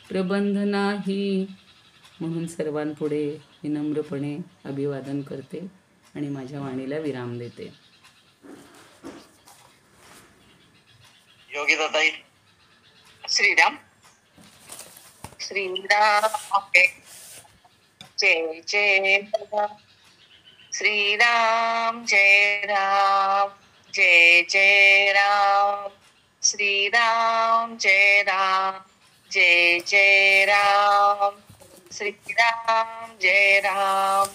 प्रबंध नाही म्हणून सर्वांपुढे विनम्रपणे अभिवादन करते आणि माझ्या वाणीला विराम देते. योगिता ताई. श्रीराम श्रीराम जय जय राम. श्रीराम जय राम जय जय राम. श्रीराम जय राम जय जय राम. श्रीराम जय राम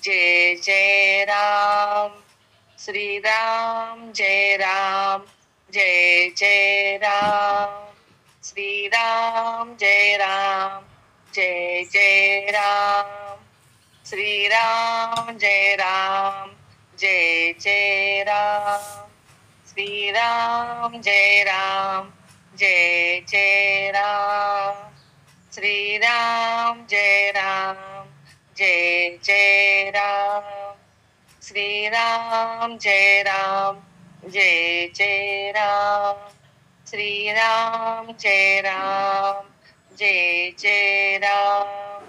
जय जय राम. श्रीराम जय राम जय जय राम. श्रीराम जय राम जय जय राम. श्रीराम जय राम जय जय राम. श्रीराम जय राम जय जय राम. श्रीराम जय राम जय जय राम. श्रीराम जय राम जय जय राम. श्रीराम जय राम जय जय राम.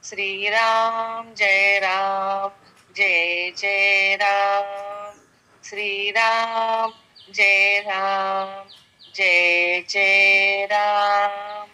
श्रीराम जय राम जय जय राम. श्रीराम जय राम जय जय राम.